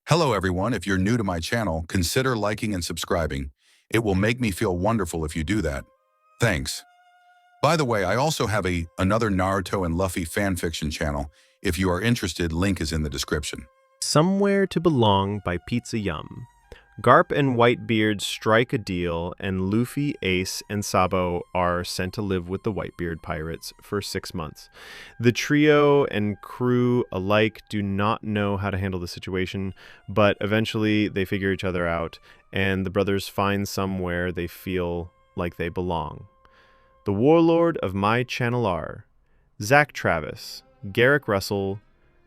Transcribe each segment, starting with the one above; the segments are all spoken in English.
Hello everyone, if you're new to my channel, consider liking and subscribing. It will make me feel wonderful if you do that. Thanks. By the way, I also have another Naruto and Luffy fanfiction channel. If you are interested, link is in the description. Somewhere to Belong by Pizza Yum. Garp and Whitebeard strike a deal, and Luffy, Ace, and Sabo are sent to live with the Whitebeard pirates for 6 months. The trio and crew alike do not know how to handle the situation, but eventually they figure each other out, and the brothers find somewhere they feel like they belong. The Warlord of My Channel are Zach Travis, Garrick Russell,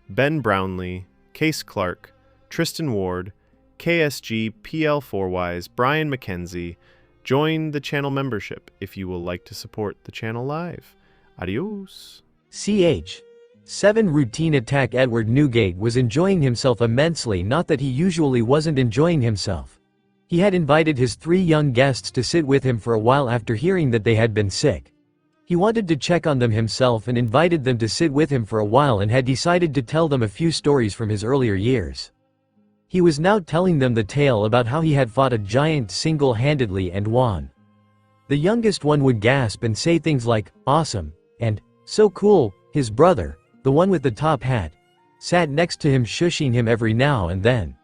Ben Brownlee, Case Clark, Tristan Ward, KSG PL4Ys, Brian McKenzie. Join the channel membership if you will like to support the channel live. Adios. Ch. 7 Routine Attack. Edward Newgate was enjoying himself immensely, not that he usually wasn't enjoying himself. He had invited his 3 young guests to sit with him for a while after hearing that they had been sick. He wanted to check on them himself and invited them to sit with him for a while and had decided to tell them a few stories from his earlier years. He was now telling them the tale about how he had fought a giant single-handedly and won. The youngest one would gasp and say things like, "Awesome," and "So cool." His brother, the one with the top hat, sat next to him, shushing him every now and then.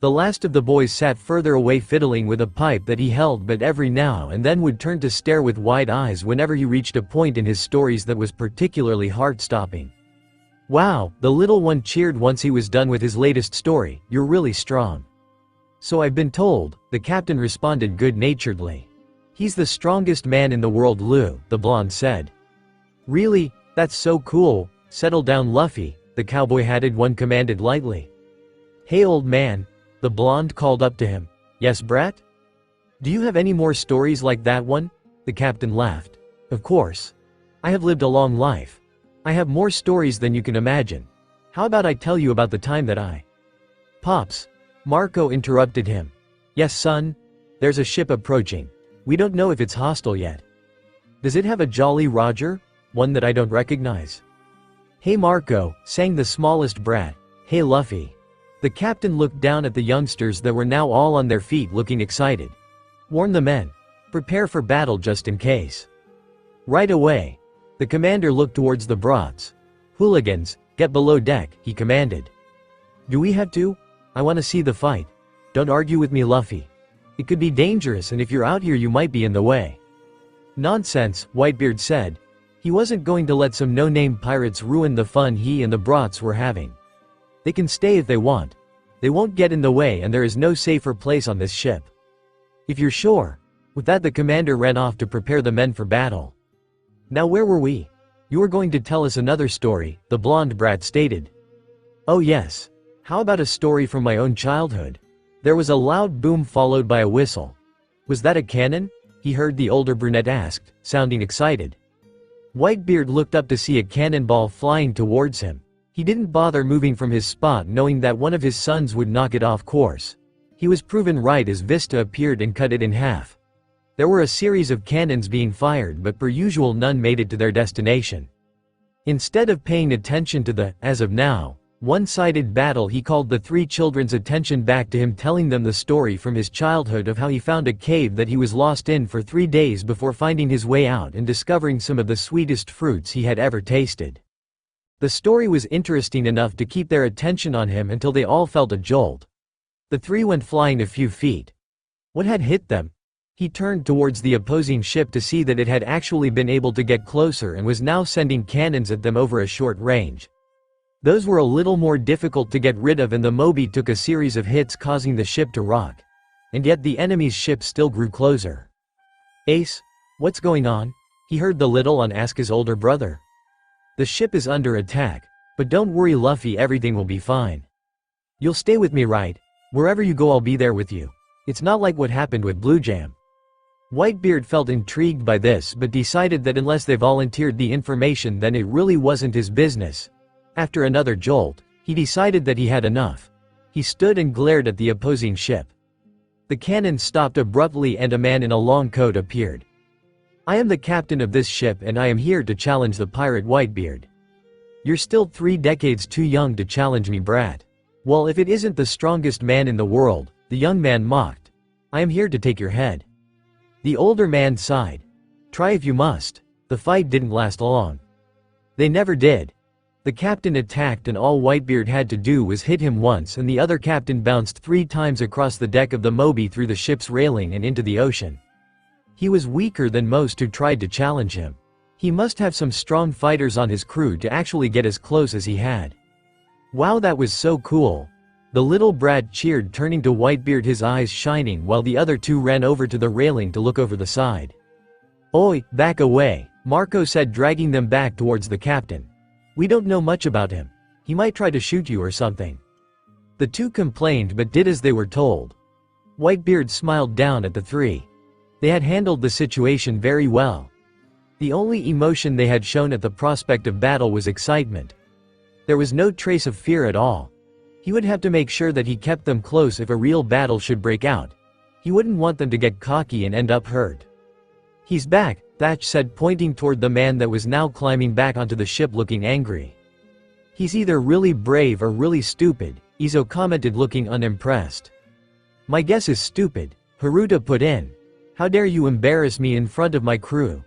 The last of the boys sat further away, fiddling with a pipe that he held, but every now and then would turn to stare with wide eyes whenever he reached a point in his stories that was particularly heart-stopping. "Wow," the little one cheered once he was done with his latest story, "you're really strong." "So I've been told," the captain responded good-naturedly. "He's the strongest man in the world, Lou," the blonde said. "Really? That's so cool. Settle down, Luffy," the cowboy-hatted one commanded lightly. "Hey old man," the blonde called up to him. "Yes, brat? Do you have any more stories like that one?" The captain laughed. "Of course. I have lived a long life. I have more stories than you can imagine. How about I tell you about the time that I—" "Pops," Marco interrupted him. "Yes, son? There's a ship approaching. We don't know if it's hostile yet. Does it have a Jolly Roger? One that I don't recognize?" "Hey Marco," sang the smallest brat. "Hey Luffy." The captain looked down at the youngsters that were now all on their feet, looking excited. "Warn the men. Prepare for battle just in case." Right away. The commander looked towards the brats. "Hooligans, get below deck," he commanded. "Do we have to? I want to see the fight. Don't argue with me, Luffy. It could be dangerous, and if you're out here you might be in the way." "Nonsense," Whitebeard said. He wasn't going to let some no-name pirates ruin the fun he and the brats were having. "They can stay if they want. They won't get in the way, and there is no safer place on this ship. If you're sure." With that, the commander ran off to prepare the men for battle. "Now where were we? You were going to tell us another story," the blonde brat stated. "Oh yes. How about a story from my own childhood?" There was a loud boom followed by a whistle. "Was that a cannon?" he heard the older brunette asked, sounding excited. Whitebeard looked up to see a cannonball flying towards him. He didn't bother moving from his spot, knowing that one of his sons would knock it off course. He was proven right as Vista appeared and cut it in half. There were a series of cannons being fired, but per usual none made it to their destination. Instead of paying attention to the, as of now, one-sided battle, he called the 3 children's attention back to him, telling them the story from his childhood of how he found a cave that he was lost in for 3 days before finding his way out and discovering some of the sweetest fruits he had ever tasted. The story was interesting enough to keep their attention on him until they all felt a jolt. The 3 went flying a few feet. What had hit them? He turned towards the opposing ship to see that it had actually been able to get closer and was now sending cannons at them over a short range. Those were a little more difficult to get rid of, and the Moby took a series of hits, causing the ship to rock. And yet the enemy's ship still grew closer. "Ace, what's going on?" he heard the little one ask his older brother. "The ship is under attack, but don't worry Luffy, everything will be fine. You'll stay with me, right? Wherever you go I'll be there with you. It's not like what happened with Blue Jam." Whitebeard felt intrigued by this, but decided that unless they volunteered the information then it really wasn't his business. After another jolt, he decided that he had enough. He stood and glared at the opposing ship. The cannon stopped abruptly and a man in a long coat appeared. "I am the captain of this ship and I am here to challenge the pirate Whitebeard." "You're still 3 decades too young to challenge me, brat. Well, if it isn't the strongest man in the world, the young man mocked. I am here to take your head. The older man sighed. Try if you must. The fight didn't last long. They never did. The captain attacked and all Whitebeard had to do was hit him once and the other captain bounced 3 times across the deck of the Moby through the ship's railing and into the ocean. He was weaker than most who tried to challenge him. He must have some strong fighters on his crew to actually get as close as he had. Wow, that was so cool. The little brat cheered, turning to Whitebeard, his eyes shining, while the other 2 ran over to the railing to look over the side. Oi, back away, Marco said, dragging them back towards the captain. We don't know much about him. He might try to shoot you or something. The 2 complained but did as they were told. Whitebeard smiled down at the 3. They had handled the situation very well. The only emotion they had shown at the prospect of battle was excitement. There was no trace of fear at all. He would have to make sure that he kept them close if a real battle should break out. He wouldn't want them to get cocky and end up hurt. He's back, Thatch said, pointing toward the man that was now climbing back onto the ship looking angry. He's either really brave or really stupid, Izo commented, looking unimpressed. My guess is stupid, Haruta put in. How dare you embarrass me in front of my crew?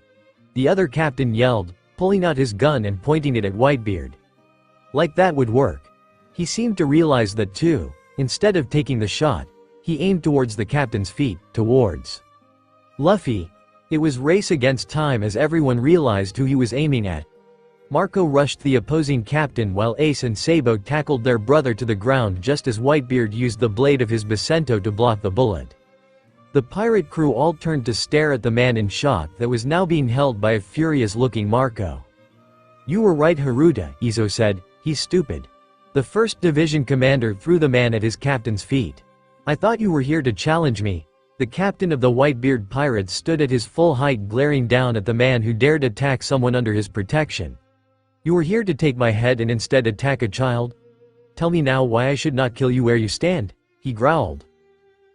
The other captain yelled, pulling out his gun and pointing it at Whitebeard. Like that would work. He seemed to realize that too. Instead of taking the shot, he aimed towards the captain's feet, towards Luffy. It was race against time as everyone realized who he was aiming at. Marco rushed the opposing captain while Ace and Sabo tackled their brother to the ground just as Whitebeard used the blade of his Basento to block the bullet. The pirate crew all turned to stare at the man in shock that was now being held by a furious-looking Marco. You were right, Haruta, Izo said, he's stupid. The 1st Division commander threw the man at his captain's feet. I thought you were here to challenge me. The captain of the Whitebeard pirates stood at his full height, glaring down at the man who dared attack someone under his protection. You were here to take my head and instead attack a child? Tell me now why I should not kill you where you stand, he growled.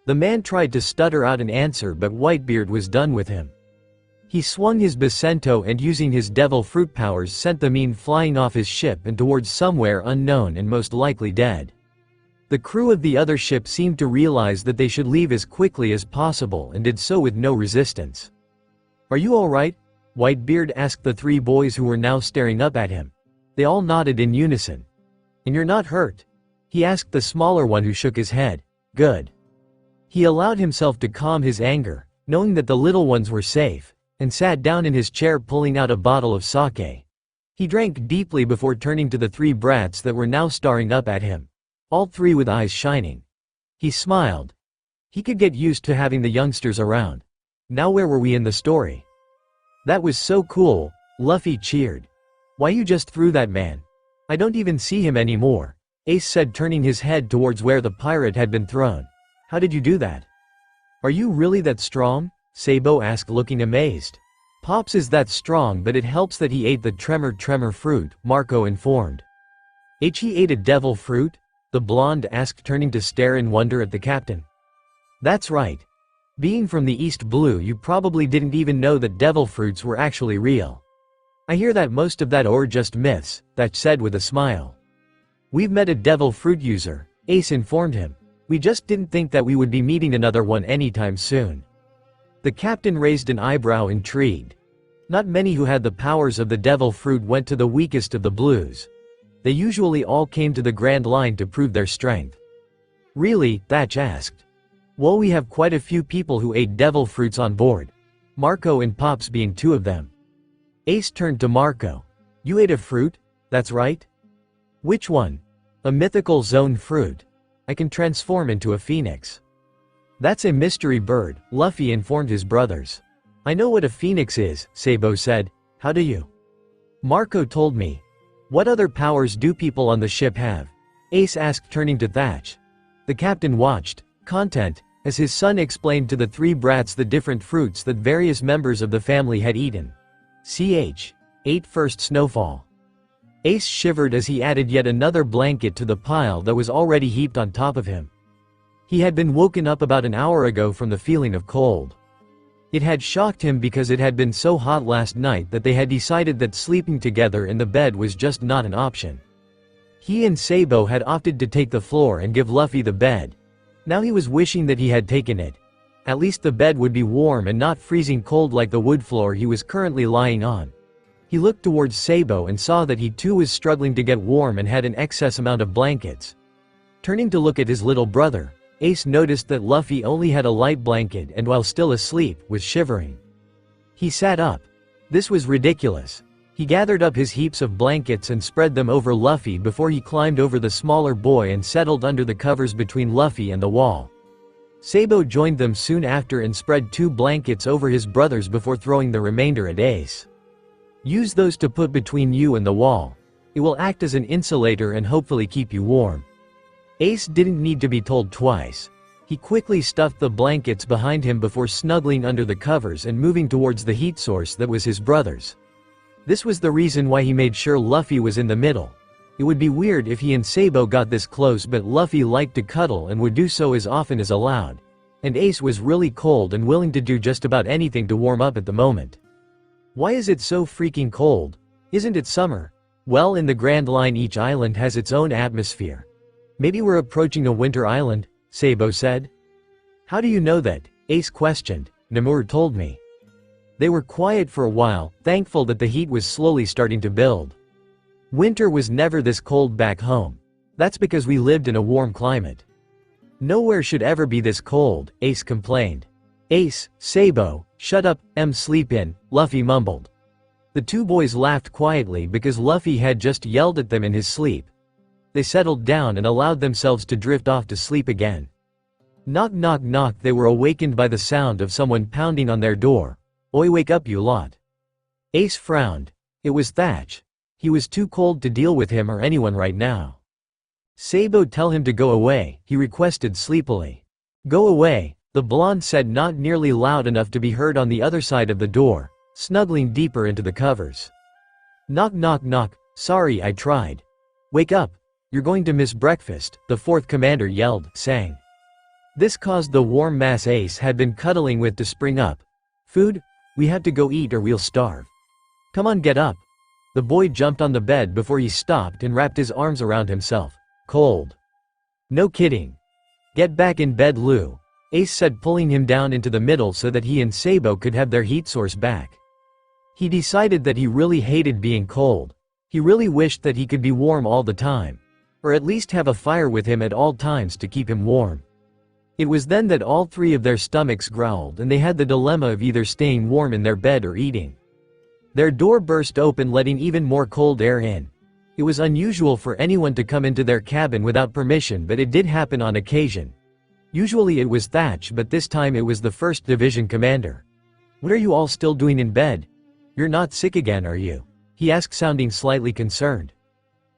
The man tried to stutter out an answer but Whitebeard was done with him. He swung his Basento and using his devil fruit powers sent the mine flying off his ship and towards somewhere unknown and most likely dead. The crew of the other ship seemed to realize that they should leave as quickly as possible and did so with no resistance. Are you alright? Whitebeard asked the 3 boys who were now staring up at him. They all nodded in unison. And you're not hurt? He asked the smaller one who shook his head. Good. He allowed himself to calm his anger, knowing that the little ones were safe, and sat down in his chair, pulling out a bottle of sake. He drank deeply before turning to the 3 brats that were now staring up at him. All 3 with eyes shining. He smiled. He could get used to having the youngsters around. Now where were we in the story? That was so cool, Luffy cheered. Why, you just threw that man. I don't even see him anymore, Ace said, turning his head towards where the pirate had been thrown. How did you do that? Are you really that strong? Sabo asked, looking amazed. Pops is that strong, but it helps that he ate the tremor fruit, Marco informed. He ate a devil fruit? The blonde asked, turning to stare in wonder at the captain. That's right. Being from the East Blue, you probably didn't even know that devil fruits were actually real. I hear that most of that are just myths, Thatch said with a smile. We've met a devil fruit user, Ace informed him. We just didn't think that we would be meeting another one anytime soon. The captain raised an eyebrow, intrigued. Not many who had the powers of the devil fruit went to the weakest of the blues. They usually all came to the Grand Line to prove their strength. Really? Thatch asked. Well, we have quite a few people who ate devil fruits on board. Marco and Pops being 2 of them. Ace turned to Marco. You ate a fruit? That's right? Which one? A mythical zone fruit. I can transform into a phoenix. That's a mystery bird, Luffy informed his brothers. I know what a phoenix is, Sabo said. How do you? Marco told me. What other powers do people on the ship have? Ace asked, turning to Thatch. The captain watched, content, as his son explained to the 3 brats the different fruits that various members of the family had eaten. Ate first snowfall. Ace shivered as he added yet another blanket to the pile that was already heaped on top of him. He had been woken up about an hour ago from the feeling of cold. It had shocked him because it had been so hot last night that they had decided that sleeping together in the bed was just not an option. He and Sabo had opted to take the floor and give Luffy the bed. Now he was wishing that he had taken it. At least the bed would be warm and not freezing cold like the wood floor he was currently lying on. He looked towards Sabo and saw that he too was struggling to get warm and had an excess amount of blankets. Turning to look at his little brother, Ace noticed that Luffy only had a light blanket and while still asleep, was shivering. He sat up. This was ridiculous. He gathered up his heaps of blankets and spread them over Luffy before he climbed over the smaller boy and settled under the covers between Luffy and the wall. Sabo joined them soon after and spread 2 blankets over his brothers before throwing the remainder at Ace. Use those to put between you and the wall. It will act as an insulator and hopefully keep you warm. Ace didn't need to be told twice. He quickly stuffed the blankets behind him before snuggling under the covers and moving towards the heat source that was his brother's. This was the reason why he made sure Luffy was in the middle. It would be weird if he and Sabo got this close, but Luffy liked to cuddle and would do so as often as allowed. And Ace was really cold and willing to do just about anything to warm up at the moment. Why is it so freaking cold? Isn't it summer? Well, in the Grand Line each island has its own atmosphere. Maybe we're approaching a winter island, Sabo said. How do you know that? Ace questioned. Namur told me. They were quiet for a while, thankful that the heat was slowly starting to build. Winter was never this cold back home. That's because we lived in a warm climate. Nowhere should ever be this cold, Ace complained. Ace, Sabo, shut up, sleep in, Luffy mumbled. The 2 boys laughed quietly because Luffy had just yelled at them in his sleep. They settled down and allowed themselves to drift off to sleep again. Knock knock knock, they were awakened by the sound of someone pounding on their door. Oi, wake up you lot. Ace frowned. It was Thatch. He was too cold to deal with him or anyone right now. Sabo, tell him to go away, he requested sleepily. Go away, the blonde said, not nearly loud enough to be heard on the other side of the door, snuggling deeper into the covers. Knock knock knock, sorry I tried. Wake up, you're going to miss breakfast, the 4th commander yelled, sang. This caused the warm mass Ace had been cuddling with to spring up. Food? We have to go eat or we'll starve. Come on, get up. The boy jumped on the bed before he stopped and wrapped his arms around himself. Cold. No kidding. Get back in bed, Lou, Ace said, pulling him down into the middle so that he and Sabo could have their heat source back. He decided that he really hated being cold. He really wished that he could be warm all the time. Or at least have a fire with him at all times to keep him warm. It was then that all 3 of their stomachs growled and they had the dilemma of either staying warm in their bed or eating. Their door burst open, letting even more cold air in. It was unusual for anyone to come into their cabin without permission, but it did happen on occasion. Usually it was Thatch, but this time it was the 1st Division commander. What are you all still doing in bed? You're not sick again, are you? He asked, sounding slightly concerned.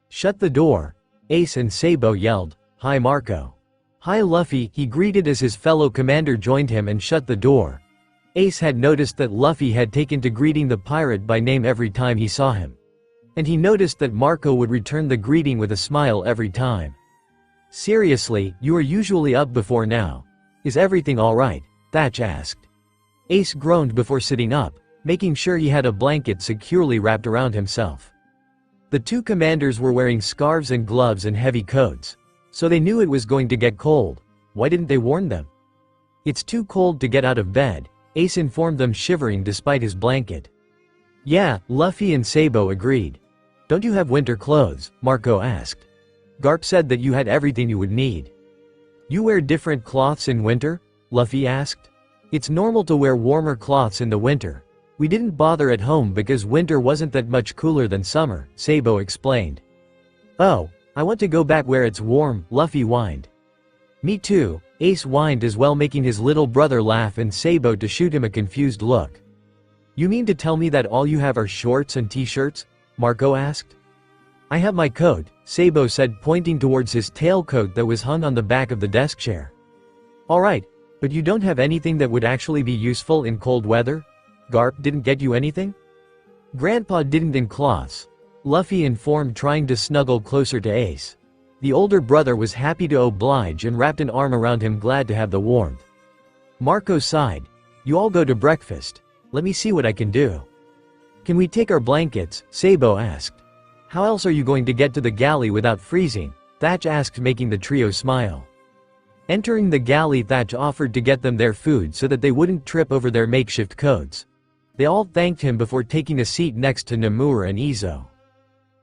Shut the door, Ace and Sabo yelled. Hi Marco. Hi Luffy, he greeted as his fellow commander joined him and shut the door. Ace had noticed that Luffy had taken to greeting the pirate by name every time he saw him. And he noticed that Marco would return the greeting with a smile every time. Seriously, you are usually up before now. Is everything alright? Thatch asked. Ace groaned before sitting up, making sure he had a blanket securely wrapped around himself. The 2 commanders were wearing scarves and gloves and heavy coats. So they knew it was going to get cold. Why didn't they warn them? It's too cold to get out of bed, Ace informed them, shivering despite his blanket. Yeah, Luffy and Sabo agreed. Don't you have winter clothes? Marco asked. Garp said that you had everything you would need. You wear different cloths in winter? Luffy asked. It's normal to wear warmer cloths in the winter. We didn't bother at home because winter wasn't that much cooler than summer, Sabo explained. Oh, I want to go back where it's warm, Luffy whined. Me too, Ace whined as well, making his little brother laugh and Sabo to shoot him a confused look. You mean to tell me that all you have are shorts and t-shirts? Marco asked. I have my coat, Sabo said, pointing towards his tailcoat that was hung on the back of the desk chair. Alright, but you don't have anything that would actually be useful in cold weather? Garp didn't get you anything? Grandpa didn't in cloths, Luffy informed, trying to snuggle closer to Ace. The older brother was happy to oblige and wrapped an arm around him, glad to have the warmth. Marco sighed. You all go to breakfast. Let me see what I can do. Can we take our blankets? Sabo asked. How else are you going to get to the galley without freezing? Thatch asked, making the trio smile. Entering the galley, Thatch offered to get them their food so that they wouldn't trip over their makeshift coats. They all thanked him before taking a seat next to Nomura and Izo.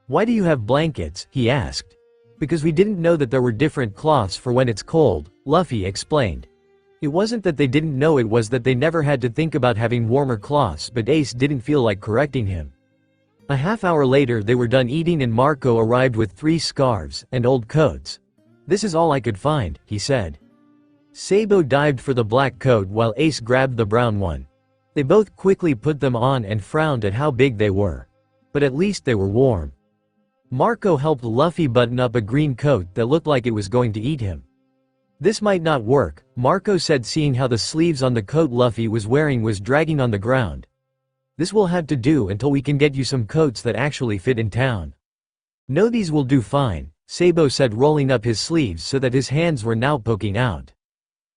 "Why do you have blankets?" he asked. "Because we didn't know that there were different cloths for when it's cold," Luffy explained. It wasn't that they didn't know, it was that they never had to think about having warmer cloths, but Ace didn't feel like correcting him. A half-hour later they were done eating and Marco arrived with 3 scarves and old coats. "This is all I could find," he said. Sabo dived for the black coat while Ace grabbed the brown one. They both quickly put them on and frowned at how big they were. But at least they were warm. Marco helped Luffy button up a green coat that looked like it was going to eat him. "This might not work," Marco said, seeing how the sleeves on the coat Luffy was wearing was dragging on the ground. "This will have to do until we can get you some coats that actually fit in town." "No, these will do fine," Sabo said, rolling up his sleeves so that his hands were now poking out.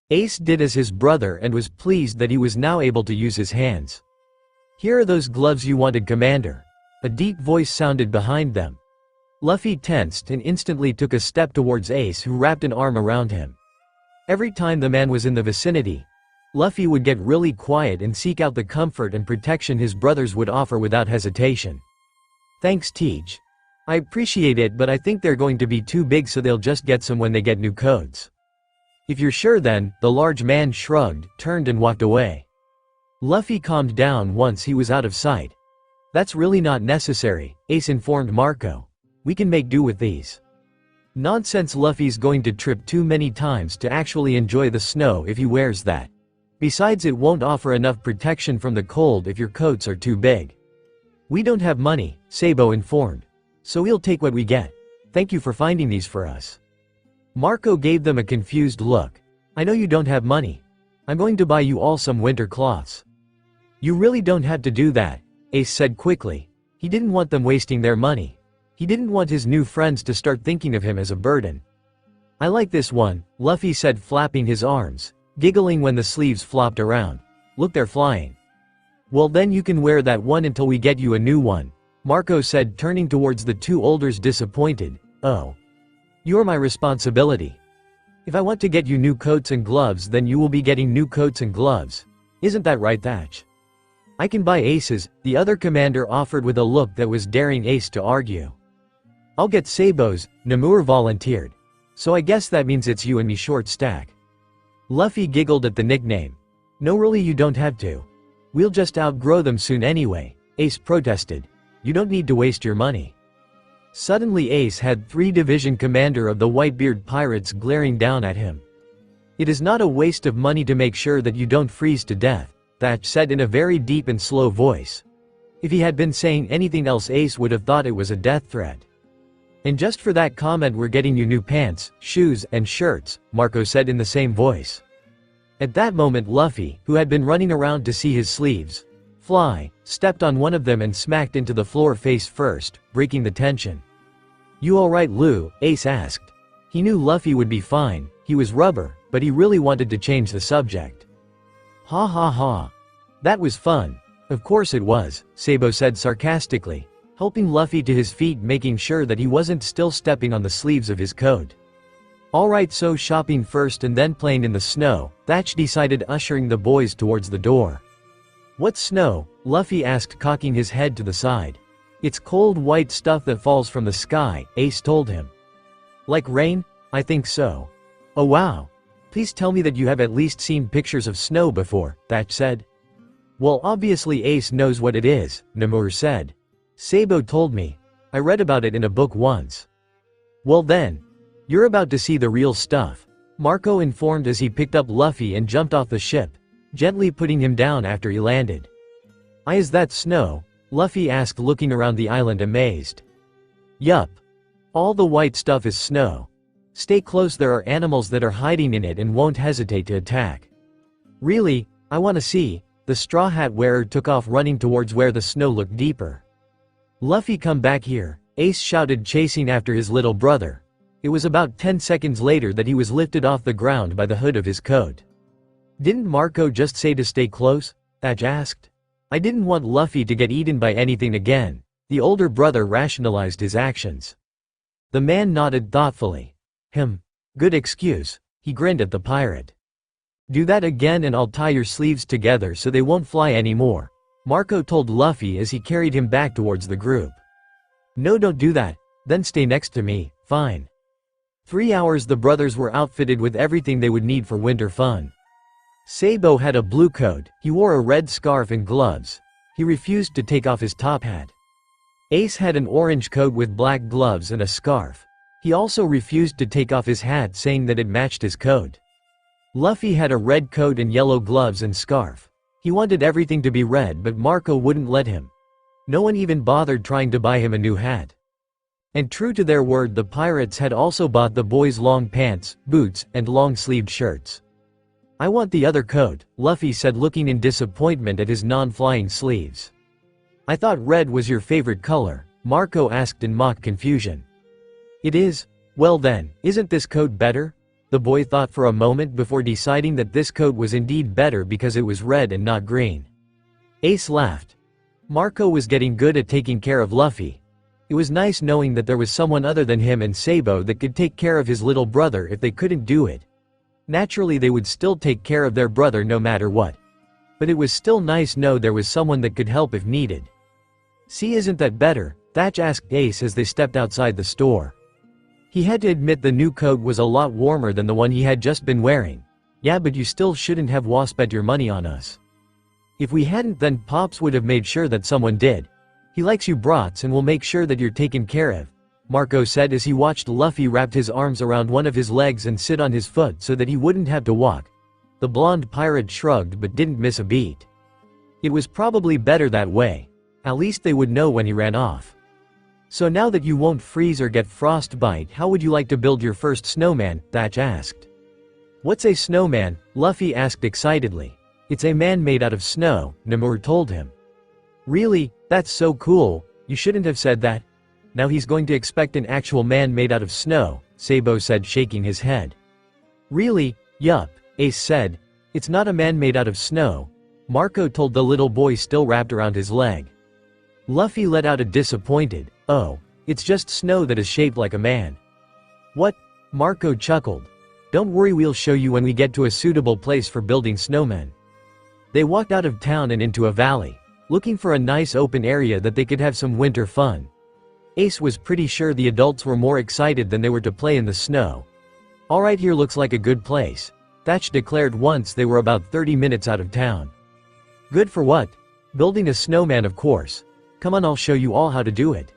Ace did as his brother and was pleased that he was now able to use his hands. "Here are those gloves you wanted, Commander." A deep voice sounded behind them. Luffy tensed and instantly took a step towards Ace, who wrapped an arm around him. Every time the man was in the vicinity, Luffy would get really quiet and seek out the comfort and protection his brothers would offer without hesitation. "Thanks, Teach. I appreciate it, but I think they're going to be too big, so they'll just get some when they get new coats." "If you're sure then," the large man shrugged, turned and walked away. Luffy calmed down once he was out of sight. "That's really not necessary," Ace informed Marco. "We can make do with these." "Nonsense, Luffy's going to trip too many times to actually enjoy the snow if he wears that. Besides, it won't offer enough protection from the cold if your coats are too big." "We don't have money," Sabo informed. "So we'll take what we get. Thank you for finding these for us." Marco gave them a confused look. "I know you don't have money. I'm going to buy you all some winter cloths." "You really don't have to do that," Ace said quickly. He didn't want them wasting their money. He didn't want his new friends to start thinking of him as a burden. "I like this one," Luffy said, flapping his arms, giggling when the sleeves flopped around. "Look, they're flying." "Well, then you can wear that one until we get you a new one," Marco said, turning towards the 2 elders disappointed. "Oh. You're my responsibility. If I want to get you new coats and gloves, then you will be getting new coats and gloves. Isn't that right, Thatch?" "I can buy Ace's," the other commander offered with a look that was daring Ace to argue. "I'll get Sabo's," Nomura volunteered. "So I guess that means it's you and me short stack." Luffy giggled at the nickname. "No, really, you don't have to. We'll just outgrow them soon anyway," Ace protested. "You don't need to waste your money." Suddenly Ace had 3 Division Commander of the Whitebeard Pirates glaring down at him. "It is not a waste of money to make sure that you don't freeze to death," Thatch said in a very deep and slow voice. If he had been saying anything else, Ace would have thought it was a death threat. "And just for that comment, we're getting you new pants, shoes, and shirts," Marco said in the same voice. At that moment Luffy, who had been running around to see his sleeves fly, stepped on one of them and smacked into the floor face first, breaking the tension. "You alright, Lou?" Ace asked. He knew Luffy would be fine, he was rubber, but he really wanted to change the subject. "Ha ha ha. That was fun." "Of course it was," Sabo said sarcastically, helping Luffy to his feet, making sure that he wasn't still stepping on the sleeves of his coat. "Alright, so shopping first and then playing in the snow," Thatch decided, ushering the boys towards the door. "What snow?" Luffy asked, cocking his head to the side. "It's cold white stuff that falls from the sky," Ace told him. "Like rain?" "I think so." "Oh wow. Please tell me that you have at least seen pictures of snow before," Thatch said. "Well, obviously Ace knows what it is," Nomura said. "Sabo told me. I read about it in a book once." "Well then, you're about to see the real stuff," Marco informed as he picked up Luffy and jumped off the ship, gently putting him down after he landed. Is that snow?" Luffy asked, looking around the island amazed. "Yup. All the white stuff is snow. Stay close, there are animals that are hiding in it and won't hesitate to attack." "Really? I want to see." The straw hat wearer took off, running towards where the snow looked deeper. "Luffy, come back here," Ace shouted, chasing after his little brother. It was about 10 seconds later that he was lifted off the ground by the hood of his coat. "Didn't Marco just say to stay close?" Thatch asked. "I didn't want Luffy to get eaten by anything again," The older brother rationalized his actions. The man nodded thoughtfully. Good excuse. He grinned at the pirate. Do that again and I'll tie your sleeves together so they won't fly anymore, Marco told Luffy as he carried him back towards the group. No, don't do that, then stay next to me, fine. 3 hours the brothers were outfitted with everything they would need for winter fun. Sabo had a blue coat, he wore a red scarf and gloves. He refused to take off his top hat. Ace had an orange coat with black gloves and a scarf. He also refused to take off his hat, saying that it matched his coat. Luffy had a red coat and yellow gloves and scarf. He wanted everything to be red, but Marco wouldn't let him. No one even bothered trying to buy him a new hat. And true to their word, the pirates had also bought the boys long pants, boots, and long-sleeved shirts. I want the other coat, Luffy said, looking in disappointment at his non-flying sleeves. I thought red was your favorite color, Marco asked in mock confusion. It is? Well then, isn't this coat better? The boy thought for a moment before deciding that this coat was indeed better because it was red and not green. Ace laughed. Marco was getting good at taking care of Luffy. It was nice knowing that there was someone other than him and Sabo that could take care of his little brother if they couldn't do it. Naturally they would still take care of their brother no matter what. But it was still nice know there was someone that could help if needed. See, isn't that better? Thatch asked Ace as they stepped outside the store. He had to admit the new coat was a lot warmer than the one he had just been wearing. Yeah, but you still shouldn't have spent your money on us. If we hadn't, then Pops would have made sure that someone did. He likes you brats and will make sure that you're taken care of, Marco said as he watched Luffy wrap his arms around one of his legs and sit on his foot so that he wouldn't have to walk. The blonde pirate shrugged but didn't miss a beat. It was probably better that way. At least they would know when he ran off. So now that you won't freeze or get frostbite, how would you like to build your first snowman? Thatch asked. What's a snowman? Luffy asked excitedly. It's a man made out of snow, Namur told him. Really? That's so cool, you shouldn't have said that. Now he's going to expect an actual man made out of snow, Sabo said, shaking his head. Really? Yup, Ace said. It's not a man made out of snow, Marco told the little boy still wrapped around his leg. Luffy let out a disappointed, "Oh, it's just snow that is shaped like a man." What? Marco chuckled. Don't worry, we'll show you when we get to a suitable place for building snowmen. They walked out of town and into a valley, looking for a nice open area that they could have some winter fun. Ace was pretty sure the adults were more excited than they were to play in the snow. Alright, here looks like a good place, Thatch declared once they were about 30 minutes out of town. Good for what? Building a snowman, of course. Come on, I'll show you all how to do it.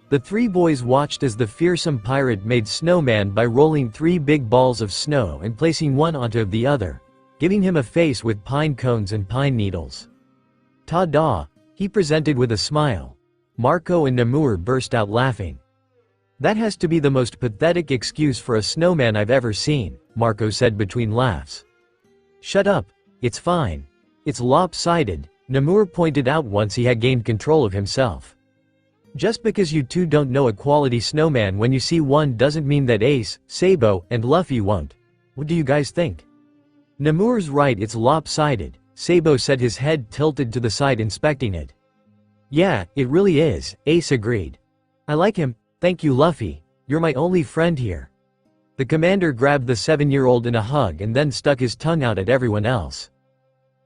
The three boys watched as the fearsome pirate made snowman by rolling 3 big balls of snow and placing one onto the other, giving him a face with pine cones and pine needles. Ta-da! He presented with a smile. Marco and Namur burst out laughing. That has to be the most pathetic excuse for a snowman I've ever seen, Marco said between laughs. Shut up, it's fine. It's lopsided, Namur pointed out once he had gained control of himself. Just because you two don't know a quality snowman when you see one doesn't mean that Ace, Sabo, and Luffy won't. What do you guys think? Namur's right, it's lopsided, Sabo said, his head tilted to the side inspecting it. Yeah, it really is, Ace agreed. I like him, thank you Luffy, you're my only friend here. The commander grabbed the 7-year-old in a hug and then stuck his tongue out at everyone else.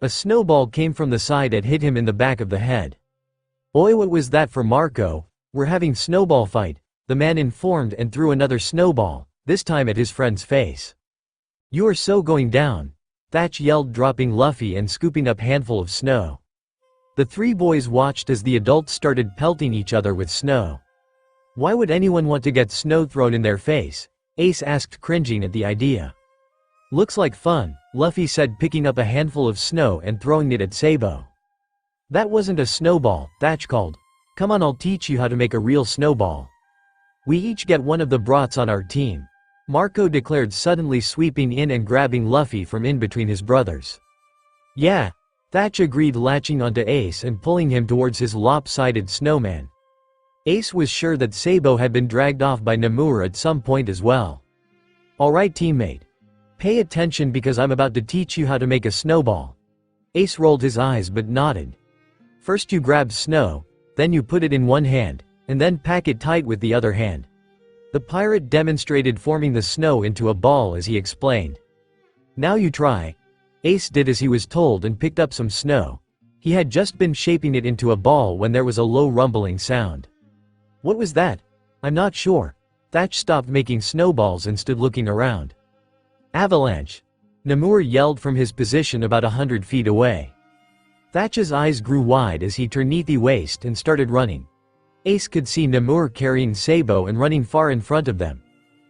A snowball came from the side and hit him in the back of the head. Oi, what was that for Marco? We're having snowball fight, the man informed and threw another snowball, this time at his friend's face. You are so going down, Thatch yelled, dropping Luffy and scooping up handful of snow. The three boys watched as the adults started pelting each other with snow. Why would anyone want to get snow thrown in their face? Ace asked, cringing at the idea. Looks like fun, Luffy said, picking up a handful of snow and throwing it at Sabo. That wasn't a snowball, Thatch called. Come on, I'll teach you how to make a real snowball. We each get one of the brats on our team, Marco declared, suddenly sweeping in and grabbing Luffy from in between his brothers. Yeah, Thatch agreed, latching onto Ace and pulling him towards his lopsided snowman. Ace was sure that Sabo had been dragged off by Namur at some point as well. Alright teammate. Pay attention because I'm about to teach you how to make a snowball. Ace rolled his eyes but nodded. First you grab snow, Then you put it in one hand, and then pack it tight with the other hand. The pirate demonstrated forming the snow into a ball as he explained. Now you try. Ace did as he was told and picked up some snow. He had just been shaping it into a ball when there was a low rumbling sound. What was that? I'm not sure. Thatch stopped making snowballs and stood looking around. Avalanche! Namur yelled from his position about 100 feet away. Thatch's eyes grew wide as he turned neath the waist and started running. Ace could see Namur carrying Sabo and running far in front of them.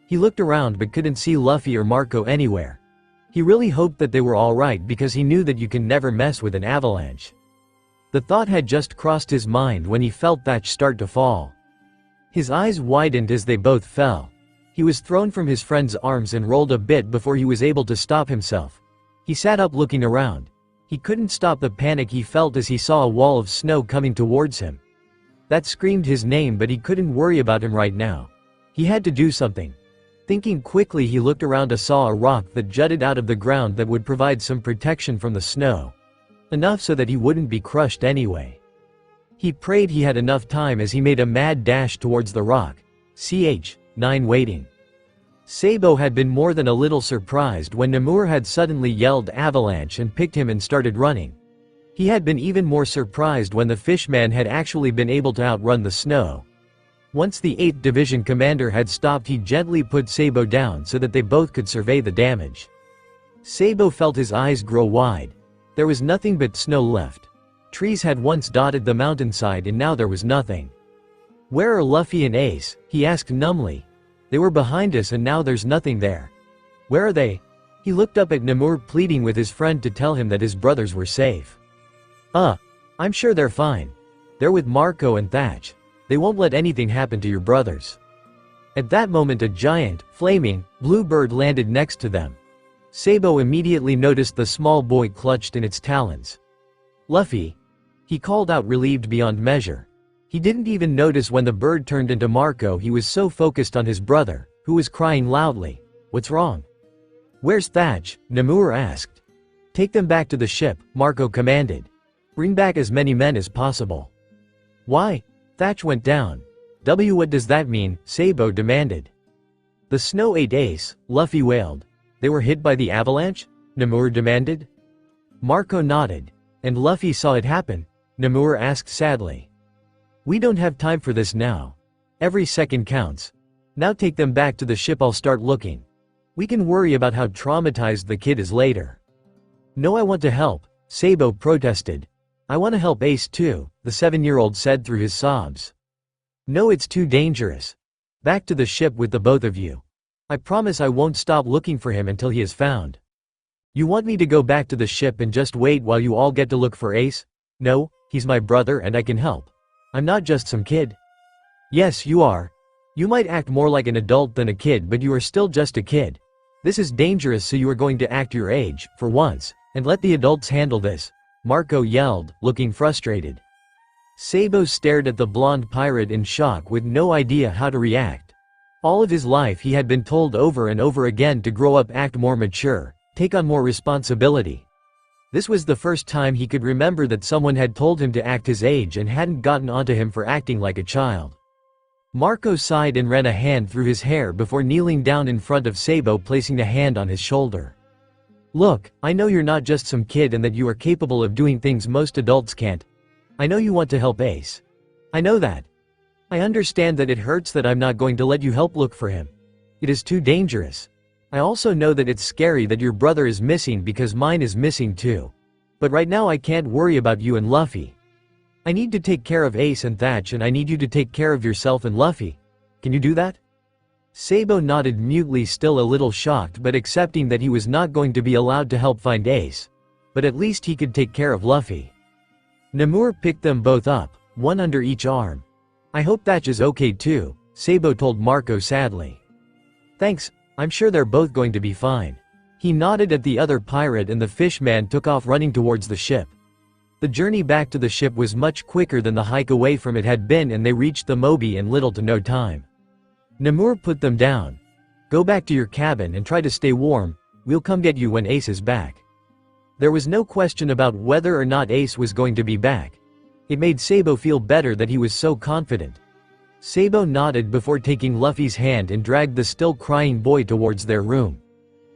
He looked around but couldn't see Luffy or Marco anywhere. He really hoped that they were alright because he knew that you can never mess with an avalanche. The thought had just crossed his mind when he felt Thatch start to fall. His eyes widened as they both fell. He was thrown from his friend's arms and rolled a bit before he was able to stop himself. He sat up looking around. He couldn't stop the panic he felt as he saw a wall of snow coming towards him. That screamed his name, but he couldn't worry about him right now. He had to do something. Thinking quickly, he looked around and saw a rock that jutted out of the ground that would provide some protection from the snow. Enough so that he wouldn't be crushed anyway. He prayed he had enough time as he made a mad dash towards the rock. Ch9 waiting. Sabo had been more than a little surprised when Namur had suddenly yelled avalanche and picked him and started running. He had been even more surprised when the fishman had actually been able to outrun the snow. Once the 8th Division commander had stopped, he gently put Sabo down so that they both could survey the damage. Sabo felt his eyes grow wide. There was nothing but snow left. Trees had once dotted the mountainside and now there was nothing. "Where are Luffy and Ace?" he asked numbly. "They were behind us and now there's nothing there. Where are they?" He looked up at Namur, pleading with his friend to tell him that his brothers were safe. I'm sure they're fine. They're with Marco and Thatch. They won't let anything happen to your brothers." At that moment a giant, flaming, blue bird landed next to them. Sabo immediately noticed the small boy clutched in its talons. "Luffy!" he called out, relieved beyond measure. He didn't even notice when the bird turned into Marco. He was so focused on his brother, who was crying loudly. "What's wrong?" "Where's Thatch?" Namur asked. "Take them back to the ship," Marco commanded. "Bring back as many men as possible." "Why?" Thatch went down. What does that mean?" Sabo demanded. "The snow ate Ace," Luffy wailed. "They were hit by the avalanche?" Namur demanded. Marco nodded. "And Luffy saw it happen?" Namur asked sadly. "We don't have time for this now. Every second counts. Now take them back to the ship, I'll start looking. We can worry about how traumatized the kid is later." "No, I want to help," Sabo protested. "I want to help Ace too," the 7-year-old said through his sobs. "No, it's too dangerous. Back to the ship with the both of you. I promise I won't stop looking for him until he is found." "You want me to go back to the ship and just wait while you all get to look for Ace?" "No, he's my brother and I can help. I'm not just some kid." "Yes, you are. You might act more like an adult than a kid, but you are still just a kid. This is dangerous, so you are going to act your age, for once, and let the adults handle this," Marco yelled, looking frustrated. Sabo stared at the blonde pirate in shock with no idea how to react. All of his life he had been told over and over again to grow up, act more mature, take on more responsibility. This was the first time he could remember that someone had told him to act his age and hadn't gotten onto him for acting like a child. Marco sighed and ran a hand through his hair before kneeling down in front of Sabo, placing a hand on his shoulder. "Look, I know you're not just some kid and that you are capable of doing things most adults can't. I know you want to help Ace. I know that. I understand that it hurts that I'm not going to let you help look for him. It is too dangerous. I also know that it's scary that your brother is missing because mine is missing too. But right now I can't worry about you and Luffy. I need to take care of Ace and Thatch, and I need you to take care of yourself and Luffy. Can you do that?" Sabo nodded mutely, still a little shocked but accepting that he was not going to be allowed to help find Ace. But at least he could take care of Luffy. Namur picked them both up, one under each arm. "I hope Thatch is okay too," Sabo told Marco sadly. "Thanks, I'm sure they're both going to be fine." He nodded at the other pirate and the fishman took off running towards the ship. The journey back to the ship was much quicker than the hike away from it had been, and they reached the Moby in little to no time. Namur put them down. "Go back to your cabin and try to stay warm. We'll come get you when Ace is back." There was no question about whether or not Ace was going to be back. It made Sabo feel better that he was so confident. Sabo nodded before taking Luffy's hand and dragged the still crying boy towards their room.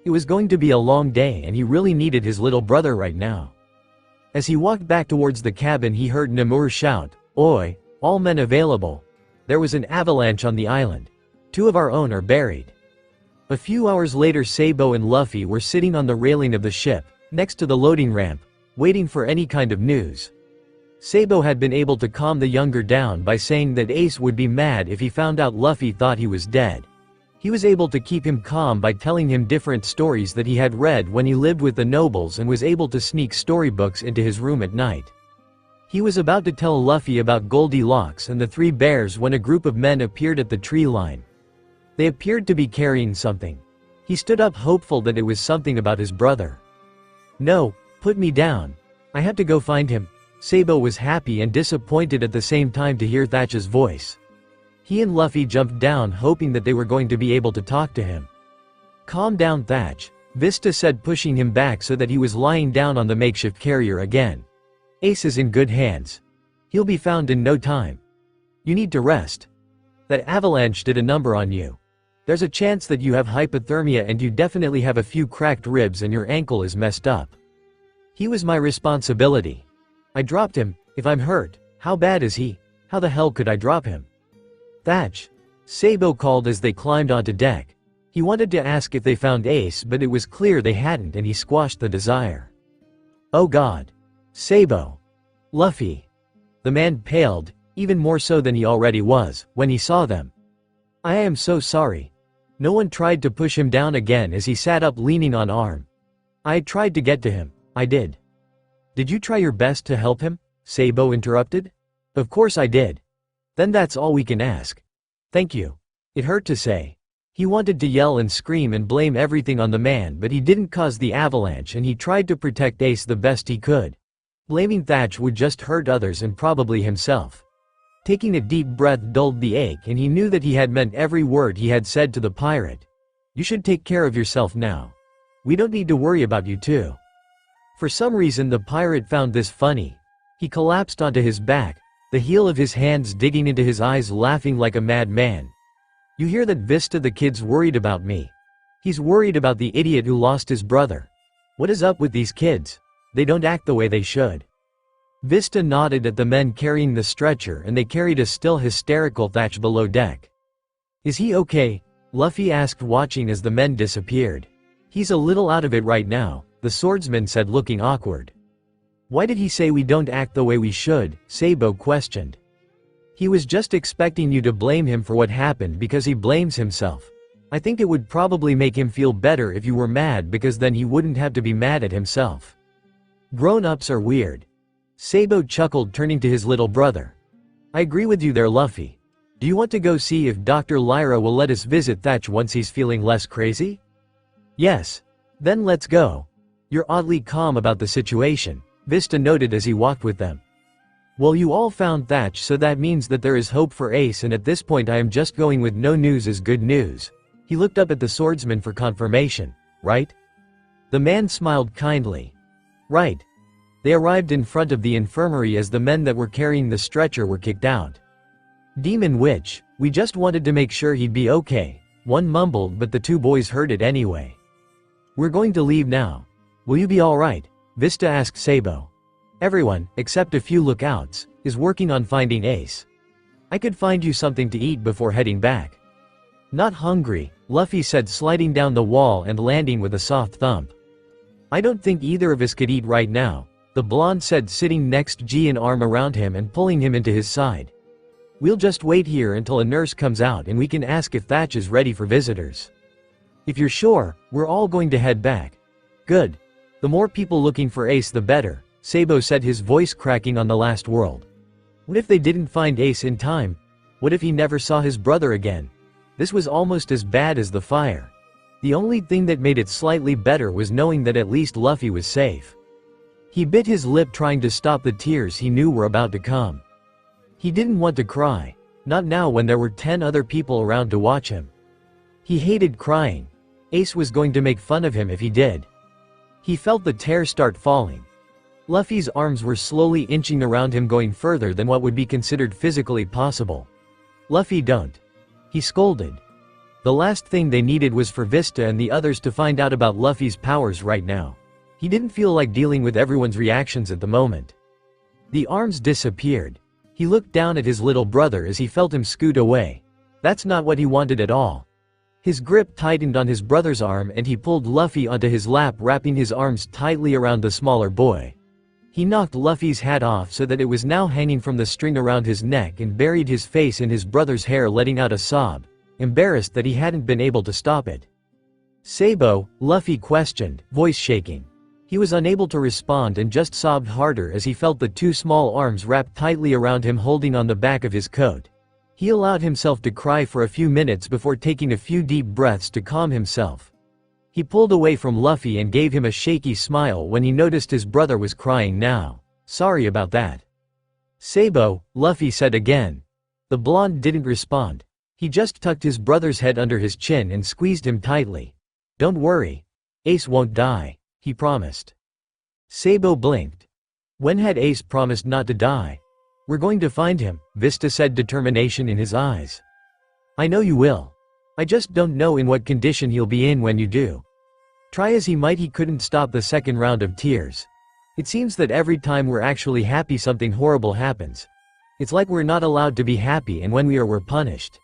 It was going to be a long day and he really needed his little brother right now. As he walked back towards the cabin, he heard Namur shout, "Oi, all men available. There was an avalanche on the island. 2 of our own are buried." A few hours later, Sabo and Luffy were sitting on the railing of the ship, next to the loading ramp, waiting for any kind of news. Sabo had been able to calm the younger down by saying that Ace would be mad if he found out Luffy thought he was dead. He was able to keep him calm by telling him different stories that he had read when he lived with the nobles and was able to sneak storybooks into his room at night. He was about to tell Luffy about Goldilocks and the 3 bears when a group of men appeared at the tree line. They appeared to be carrying something. He stood up, hopeful that it was something about his brother. "No, put me down. I have to go find him." Sabo was happy and disappointed at the same time to hear Thatch's voice. He and Luffy jumped down, hoping that they were going to be able to talk to him. "Calm down, Thatch," Vista said, pushing him back so that he was lying down on the makeshift carrier again. "Ace is in good hands. He'll be found in no time. You need to rest. That avalanche did a number on you. There's a chance that you have hypothermia and you definitely have a few cracked ribs and your ankle is messed up. He was my responsibility. I dropped him. If I'm hurt, how bad is he? How the hell could I drop him?" "Thatch," Sabo called as they climbed onto deck. He wanted to ask if they found Ace, but it was clear they hadn't, and he squashed the desire. "Oh God. Sabo. Luffy." The man paled, even more so than he already was, when he saw them. "I am so sorry." No one tried to push him down again as he sat up, leaning on arm. "I tried to get to him. I did." "Did you try your best to help him?" Sabo interrupted. "Of course I did." "Then that's all we can ask. Thank you." It hurt to say. He wanted to yell and scream and blame everything on the man, but he didn't cause the avalanche and he tried to protect Ace the best he could. Blaming Thatch would just hurt others and probably himself. Taking a deep breath dulled the ache, and he knew that he had meant every word he had said to the pirate. "You should take care of yourself now. We don't need to worry about you too." For some reason the pirate found this funny. He collapsed onto his back, the heel of his hands digging into his eyes, laughing like a madman. "You hear that, Vista? The kid's worried about me. He's worried about the idiot who lost his brother. What is up with these kids? They don't act the way they should." Vista nodded at the men carrying the stretcher, and they carried a still hysterical Thatch below deck. "Is he okay?" Luffy asked, watching as the men disappeared. "He's a little out of it right now," the swordsman said, looking awkward. "Why did he say we don't act the way we should?" Sabo questioned. "He was just expecting you to blame him for what happened because he blames himself. I think it would probably make him feel better if you were mad, because then he wouldn't have to be mad at himself." "Grown-ups are weird." Sabo chuckled, turning to his little brother. "I agree with you there, Luffy. Do you want to go see if Dr. Lyra will let us visit Thatch once he's feeling less crazy?" "Yes. Then let's go. You're oddly calm about the situation," Vista noted as he walked with them. "Well, you all found Thatch, so that means that there is hope for Ace, and at this point I am just going with no news is good news." He looked up at the swordsman for confirmation. "Right?" The man smiled kindly. "Right." They arrived in front of the infirmary as the men that were carrying the stretcher were kicked out. "Demon Witch, we just wanted to make sure he'd be okay," one mumbled, but the 2 boys heard it anyway. "We're going to leave now. Will you be alright?" Vista asked Sabo. "Everyone, except a few lookouts, is working on finding Ace. I could find you something to eat before heading back." "Not hungry," Luffy said, sliding down the wall and landing with a soft thump. "I don't think either of us could eat right now," the blonde said, sitting next G, an arm around him and pulling him into his side. "We'll just wait here until a nurse comes out and we can ask if Thatch is ready for visitors." "If you're sure, we're all going to head back." "Good. The more people looking for Ace the better," Sabo said, his voice cracking on the last world. What if they didn't find Ace in time? What if he never saw his brother again? This was almost as bad as the fire. The only thing that made it slightly better was knowing that at least Luffy was safe. He bit his lip, trying to stop the tears he knew were about to come. He didn't want to cry, not now when there were 10 other people around to watch him. He hated crying. Ace was going to make fun of him if he did. He felt the tears start falling. Luffy's arms were slowly inching around him, going further than what would be considered physically possible. "Luffy, don't," he scolded. The last thing they needed was for Vista and the others to find out about Luffy's powers right now. He didn't feel like dealing with everyone's reactions at the moment. The arms disappeared. He looked down at his little brother as he felt him scoot away. That's not what he wanted at all. His grip tightened on his brother's arm and he pulled Luffy onto his lap, wrapping his arms tightly around the smaller boy. He knocked Luffy's hat off so that it was now hanging from the string around his neck and buried his face in his brother's hair, letting out a sob, embarrassed that he hadn't been able to stop it. "Sabo?" Luffy questioned, voice shaking. He was unable to respond and just sobbed harder as he felt the two small arms wrapped tightly around him, holding on the back of his coat. He allowed himself to cry for a few minutes before taking a few deep breaths to calm himself. He pulled away from Luffy and gave him a shaky smile when he noticed his brother was crying now. "Sorry about that." "Sabo," Luffy said again. The blonde didn't respond. He just tucked his brother's head under his chin and squeezed him tightly. "Don't worry. Ace won't die," he promised. Sabo blinked. When had Ace promised not to die? "We're going to find him," Vista said, determination in his eyes. "I know you will. I just don't know in what condition he'll be in when you do." Try as he might, he couldn't stop the second round of tears. It seems that every time we're actually happy, something horrible happens. It's like we're not allowed to be happy, and when we are, we're punished.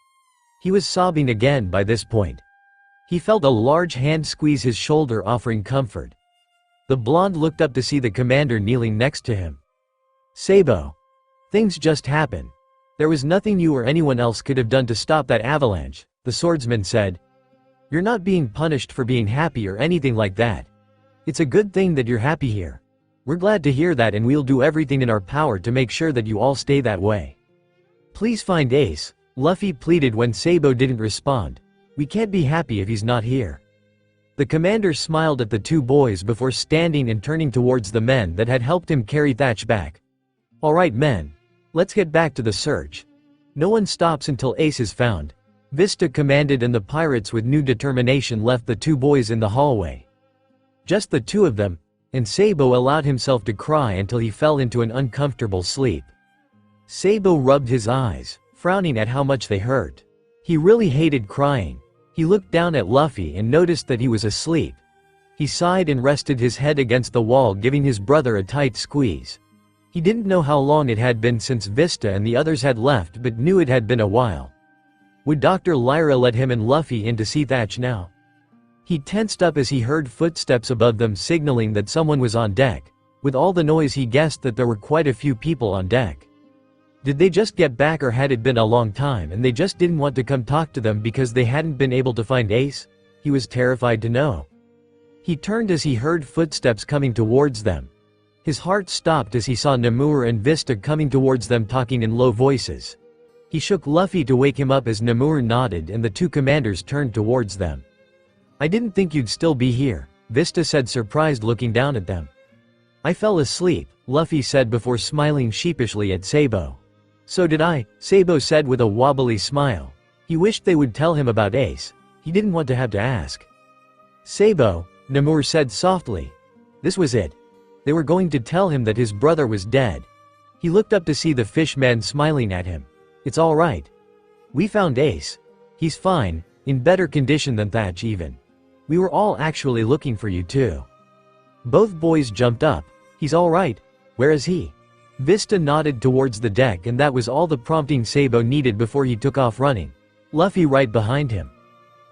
He was sobbing again by this point. He felt a large hand squeeze his shoulder, offering comfort. The blonde looked up to see the commander kneeling next to him. "Sabo. Things just happen. There was nothing you or anyone else could have done to stop that avalanche," the swordsman said. "You're not being punished for being happy or anything like that. It's a good thing that you're happy here. We're glad to hear that, and we'll do everything in our power to make sure that you all stay that way." "Please find Ace," Luffy pleaded when Sabo didn't respond. "We can't be happy if he's not here." The commander smiled at the two boys before standing and turning towards the men that had helped him carry Thatch back. "All right, men. Let's get back to the search. No one stops until Ace is found," Vista commanded, and the pirates with new determination left the two boys in the hallway. Just the two of them, and Sabo allowed himself to cry until he fell into an uncomfortable sleep. Sabo rubbed his eyes, frowning at how much they hurt. He really hated crying. He looked down at Luffy and noticed that he was asleep. He sighed and rested his head against the wall, giving his brother a tight squeeze. He didn't know how long it had been since Vista and the others had left, but knew it had been a while. Would Dr. Lyra let him and Luffy in to see Thatch now? He tensed up as he heard footsteps above them, signaling that someone was on deck. With all the noise, he guessed that there were quite a few people on deck. Did they just get back, or had it been a long time and they just didn't want to come talk to them because they hadn't been able to find Ace? He was terrified to know. He turned as he heard footsteps coming towards them. His heart stopped as he saw Namur and Vista coming towards them, talking in low voices. He shook Luffy to wake him up as Namur nodded and the two commanders turned towards them. "I didn't think you'd still be here," Vista said, surprised, looking down at them. "I fell asleep," Luffy said before smiling sheepishly at Sabo. "So did I," Sabo said with a wobbly smile. He wished they would tell him about Ace. He didn't want to have to ask. "Sabo," Namur said softly. This was it. They were going to tell him that his brother was dead. He looked up to see the fish man smiling at him. "It's all right. We found Ace. He's fine, in better condition than Thatch even. We were all actually looking for you too." Both boys jumped up. "He's all right. Where is he?" Vista nodded towards the deck, and that was all the prompting Sabo needed before he took off running. Luffy right behind him.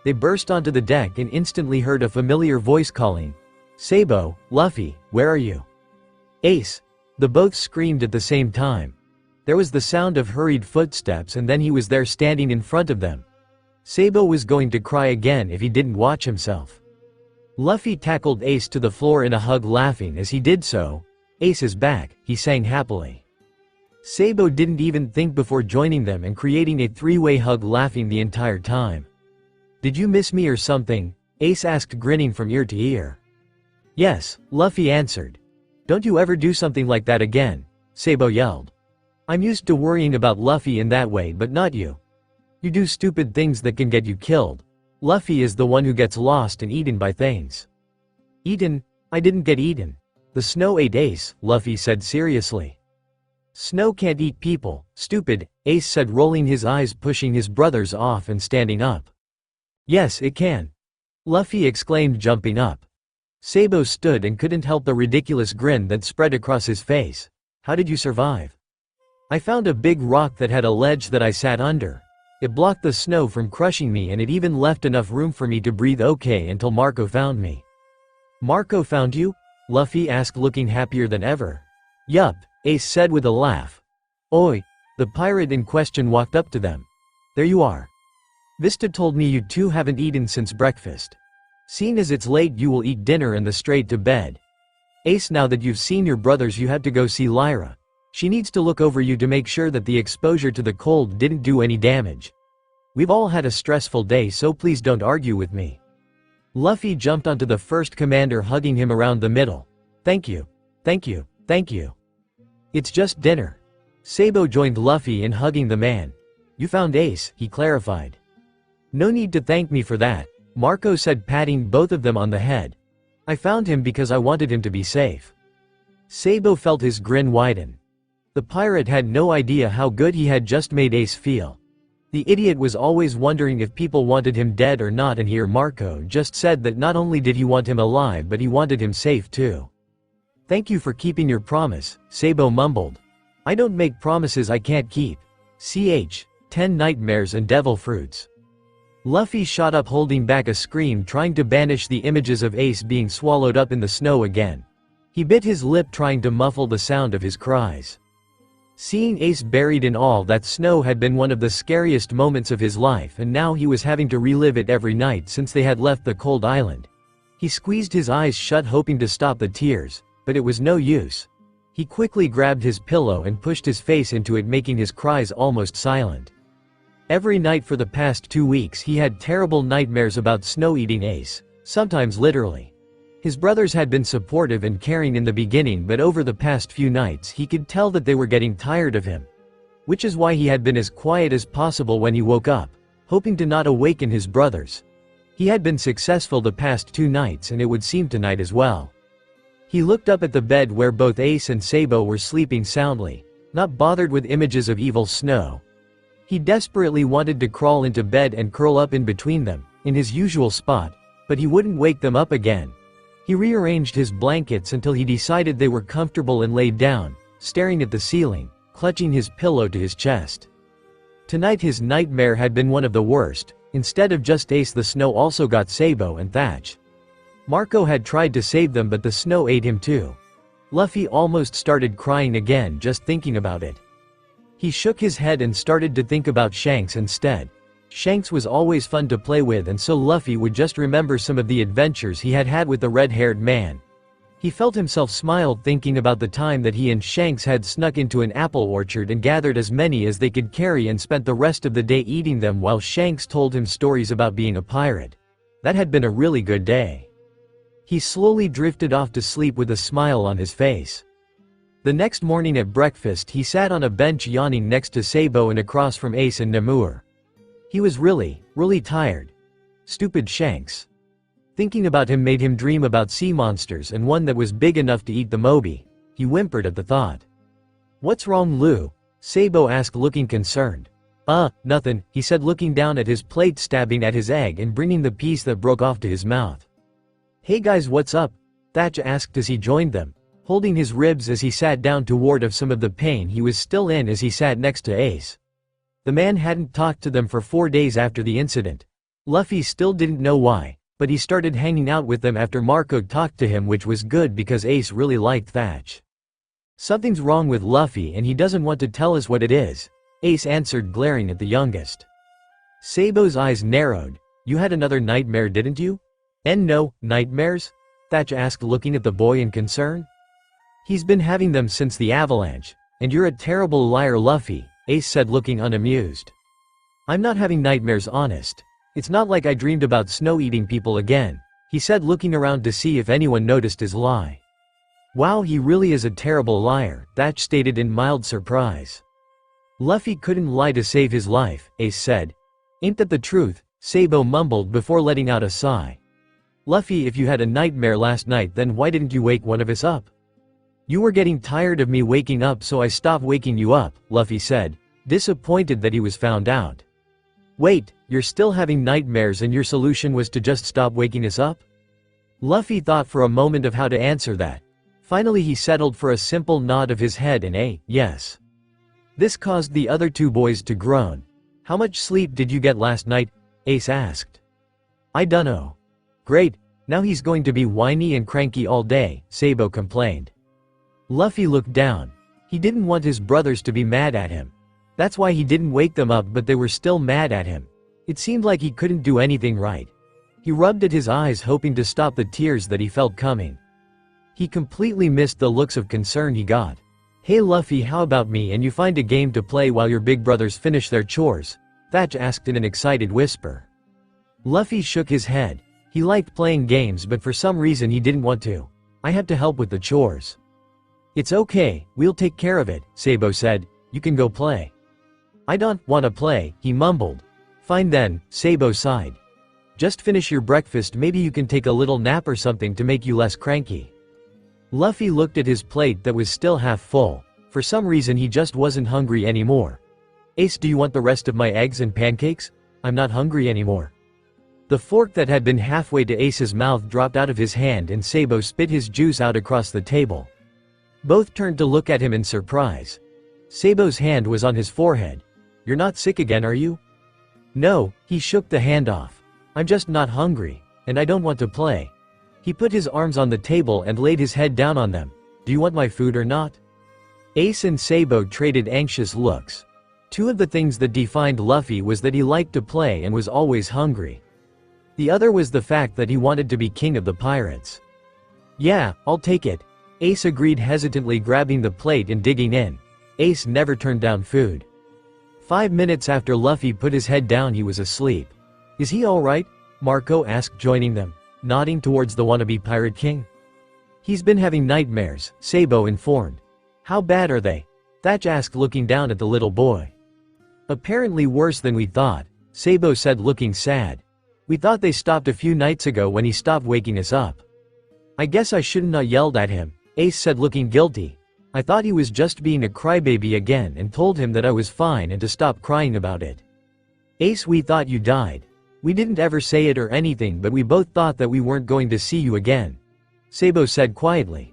They burst onto the deck and instantly heard a familiar voice calling, "Sabo, Luffy, where are you?" "Ace!" The both screamed at the same time. There was the sound of hurried footsteps, and then he was there standing in front of them. Sabo was going to cry again if he didn't watch himself. Luffy tackled Ace to the floor in a hug, laughing as he did so. "Ace is back," he sang happily. Sabo didn't even think before joining them and creating a three-way hug, laughing the entire time. "Did you miss me or something?" Ace asked, grinning from ear to ear. "Yes," Luffy answered. "Don't you ever do something like that again," Sabo yelled. "I'm used to worrying about Luffy in that way, but not you. You do stupid things that can get you killed. Luffy is the one who gets lost and eaten by things." "Eaten? I didn't get eaten." The snow ate Ace, Luffy said seriously. Snow can't eat people, stupid, Ace said, rolling his eyes, pushing his brothers off and standing up. Yes, it can. Luffy exclaimed, jumping up. Sabo stood and couldn't help the ridiculous grin that spread across his face. How did you survive? I found a big rock that had a ledge that I sat under. It blocked the snow from crushing me, and it even left enough room for me to breathe okay until Marco found me. Marco found you? Luffy asked, looking happier than ever. Yup, Ace said with a laugh. Oi! The pirate in question walked up to them. There you are. Vista told me you two haven't eaten since breakfast. Seeing as it's late, you will eat dinner and then straight to bed. Ace, now that you've seen your brothers, you had to go see Lyra. She needs to look over you to make sure that the exposure to the cold didn't do any damage. We've all had a stressful day, so please don't argue with me. Luffy jumped onto the first commander, hugging him around the middle. Thank you. Thank you. Thank you. It's just dinner. Sabo joined Luffy in hugging the man. You found Ace, he clarified. No need to thank me for that, Marco said, patting both of them on the head. I found him because I wanted him to be safe. Sabo felt his grin widen. The pirate had no idea how good he had just made Ace feel. The idiot was always wondering if people wanted him dead or not, and here Marco just said that not only did he want him alive, but he wanted him safe too. Thank you for keeping your promise, Sabo mumbled. I don't make promises I can't keep. 10 nightmares and devil fruits. Luffy shot up, holding back a scream, trying to banish the images of Ace being swallowed up in the snow again. He bit his lip, trying to muffle the sound of his cries. Seeing Ace buried in all that snow had been one of the scariest moments of his life, and now he was having to relive it every night since they had left the cold island. He squeezed his eyes shut, hoping to stop the tears, but it was no use. He quickly grabbed his pillow and pushed his face into it, making his cries almost silent. Every night for the past 2 weeks he had terrible nightmares about snow-eating Ace, sometimes literally. His brothers had been supportive and caring in the beginning, but over the past few nights he could tell that they were getting tired of him. Which is why he had been as quiet as possible when he woke up, hoping to not awaken his brothers. He had been successful the past 2 nights, and it would seem tonight as well. He looked up at the bed where both Ace and Sabo were sleeping soundly, not bothered with images of evil snow. He desperately wanted to crawl into bed and curl up in between them, in his usual spot, but he wouldn't wake them up again. He rearranged his blankets until he decided they were comfortable and laid down, staring at the ceiling, clutching his pillow to his chest. Tonight his nightmare had been one of the worst. Instead of just Ace, the snow also got Sabo and Thatch. Marco had tried to save them, but the snow ate him too. Luffy almost started crying again just thinking about it. He shook his head and started to think about Shanks instead. Shanks was always fun to play with, and so Luffy would just remember some of the adventures he had had with the red-haired man. He felt himself smile thinking about the time that he and Shanks had snuck into an apple orchard and gathered as many as they could carry and spent the rest of the day eating them while Shanks told him stories about being a pirate. That had been a really good day. He slowly drifted off to sleep with a smile on his face. The next morning at breakfast he sat on a bench yawning next to Sabo and across from Ace and Namur. He was really tired. Stupid Shanks. Thinking about him made him dream about sea monsters and one that was big enough to eat the Moby. He whimpered at the thought. What's wrong, Lou? Sabo asked, looking concerned. Nothing, he said, looking down at his plate, stabbing at his egg and bringing the piece that broke off to his mouth. Hey guys, what's up? Thatch asked as he joined them, holding his ribs as he sat down to ward off some of the pain he was still in as he sat next to Ace. The man hadn't talked to them for 4 days after the incident. Luffy still didn't know why, but he started hanging out with them after Marco talked to him, which was good because Ace really liked Thatch. Something's wrong with Luffy and he doesn't want to tell us what it is, Ace answered, glaring at the youngest. Sabo's eyes narrowed. You had another nightmare, didn't you? No, nightmares? Thatch asked, looking at the boy in concern. He's been having them since the avalanche, and you're a terrible liar, Luffy, Ace said, looking unamused. I'm not having nightmares, honest. It's not like I dreamed about snow-eating people again, he said, looking around to see if anyone noticed his lie. Wow, he really is a terrible liar, Thatch stated in mild surprise. Luffy couldn't lie to save his life, Ace said. Ain't that the truth? Sabo mumbled before letting out a sigh. Luffy, if you had a nightmare last night, then why didn't you wake one of us up? You were getting tired of me waking up, so I stopped waking you up, Luffy said, disappointed that he was found out. Wait, you're still having nightmares and your solution was to just stop waking us up? Luffy thought for a moment of how to answer that. Finally he settled for a simple nod of his head and a yes. This caused the other two boys to groan. How much sleep did you get last night? Ace asked. I dunno. Great, now he's going to be whiny and cranky all day, Sabo complained. Luffy looked down. He didn't want his brothers to be mad at him. That's why he didn't wake them up, but they were still mad at him. It seemed like he couldn't do anything right. He rubbed at his eyes hoping to stop the tears that he felt coming. He completely missed the looks of concern he got. Hey Luffy, how about me and you find a game to play while your big brothers finish their chores? Thatch asked in an excited whisper. Luffy shook his head. He liked playing games, but for some reason he didn't want to. I had to help with the chores. It's okay, we'll take care of it, Sabo said. You can go play. I don't wanna play, he mumbled. Fine then, Sabo sighed. Just finish your breakfast, maybe you can take a little nap or something to make you less cranky. Luffy looked at his plate that was still half full. For some reason he just wasn't hungry anymore. Ace, do you want the rest of my eggs and pancakes? I'm not hungry anymore. The fork that had been halfway to Ace's mouth dropped out of his hand and Sabo spit his juice out across the table. Both turned to look at him in surprise. Sabo's hand was on his forehead. You're not sick again, are you? No, he shook the hand off. I'm just not hungry, and I don't want to play. He put his arms on the table and laid his head down on them. Do you want my food or not? Ace and Sabo traded anxious looks. Two of the things that defined Luffy was that he liked to play and was always hungry. The other was the fact that he wanted to be king of the pirates. Yeah, I'll take it. Ace agreed, hesitantly grabbing the plate and digging in. Ace never turned down food. 5 minutes after Luffy put his head down he was asleep. Is he alright? Marco asked, joining them, nodding towards the wannabe pirate king. He's been having nightmares, Sabo informed. How bad are they? Thatch asked, looking down at the little boy. Apparently worse than we thought, Sabo said, looking sad. We thought they stopped a few nights ago when he stopped waking us up. I guess I shouldn't have yelled at him, Ace said, looking guilty. I thought he was just being a crybaby again and told him that I was fine and to stop crying about it. Ace, we thought you died. We didn't ever say it or anything, but we both thought that we weren't going to see you again. Sabo said quietly.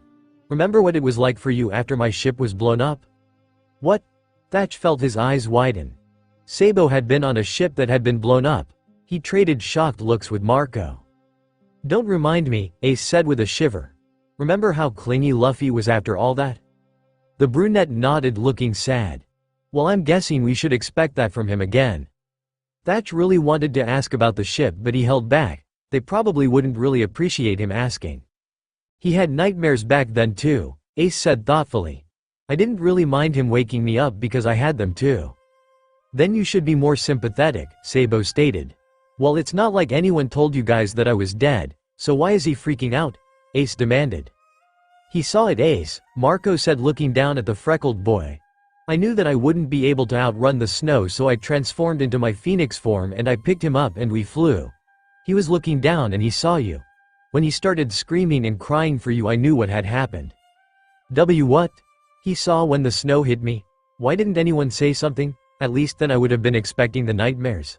Remember what it was like for you after my ship was blown up? What? Thatch felt his eyes widen. Sabo had been on a ship that had been blown up. He traded shocked looks with Marco. Don't remind me, Ace said with a shiver. Remember how clingy Luffy was after all that? The brunette nodded, looking sad. Well, I'm guessing we should expect that from him again. Thatch really wanted to ask about the ship, but he held back. They probably wouldn't really appreciate him asking. He had nightmares back then too, Ace said thoughtfully. I didn't really mind him waking me up because I had them too. Then you should be more sympathetic, Sabo stated. Well, it's not like anyone told you guys that I was dead, so why is he freaking out? Ace demanded. He saw it, Ace, Marco said, looking down at the freckled boy. I knew that I wouldn't be able to outrun the snow, so I transformed into my phoenix form and I picked him up and we flew. He was looking down and he saw you. When he started screaming and crying for you, I knew what had happened. What? He saw when the snow hit me. Why didn't anyone say something? At least then I would have been expecting the nightmares.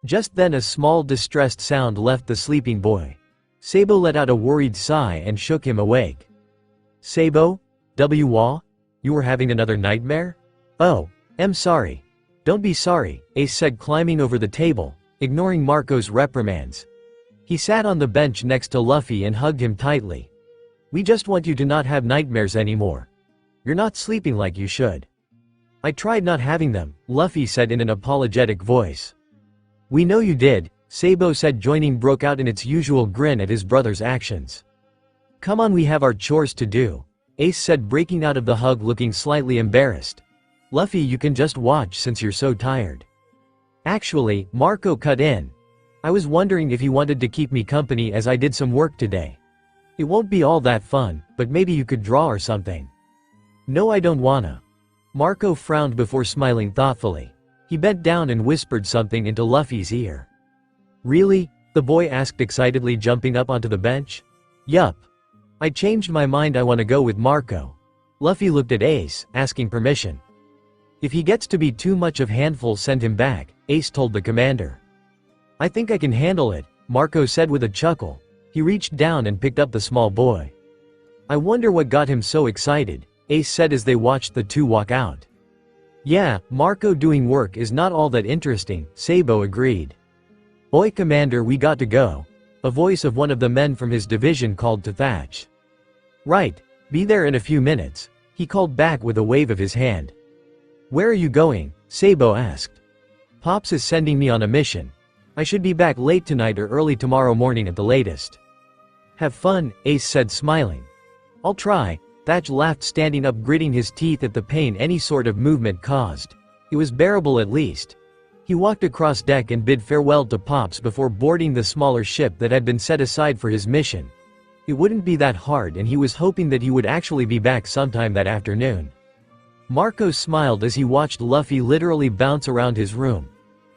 Just then a small distressed sound left the sleeping boy. Sabo let out a worried sigh and shook him awake. Sabo? You were having another nightmare? Oh, I'm sorry. Don't be sorry, Ace said, climbing over the table, ignoring Marco's reprimands. He sat on the bench next to Luffy and hugged him tightly. We just want you to not have nightmares anymore. You're not sleeping like you should. I tried not having them, Luffy said in an apologetic voice. We know you did, Sabo said, joining broke out in its usual grin at his brother's actions. Come on, we have our chores to do, Ace said, breaking out of the hug looking slightly embarrassed. Luffy, you can just watch since you're so tired. Actually, Marco cut in. I was wondering if you wanted to keep me company as I did some work today. It won't be all that fun, but maybe you could draw or something. No, I don't wanna. Marco frowned before smiling thoughtfully. He bent down and whispered something into Luffy's ear. Really? The boy asked excitedly, jumping up onto the bench. Yup. I changed my mind, I want to go with Marco. Luffy looked at Ace, asking permission. If he gets to be too much of handful, send him back, Ace told the commander. I think I can handle it, Marco said with a chuckle. He reached down and picked up the small boy. I wonder what got him so excited, Ace said as they watched the two walk out. Yeah, Marco doing work is not all that interesting, Sabo agreed. Oi commander, we got to go. A voice of one of the men from his division called to Thatch. Right, be there in a few minutes, he called back with a wave of his hand. Where are you going? Sabo asked. Pops is sending me on a mission. I should be back late tonight or early tomorrow morning at the latest. Have fun, Ace said smiling. I'll try, Thatch laughed, standing up, gritting his teeth at the pain any sort of movement caused. It was bearable at least. He walked across deck and bid farewell to Pops before boarding the smaller ship that had been set aside for his mission. It wouldn't be that hard, and he was hoping that he would actually be back sometime that afternoon. Marco smiled as he watched Luffy literally bounce around his room.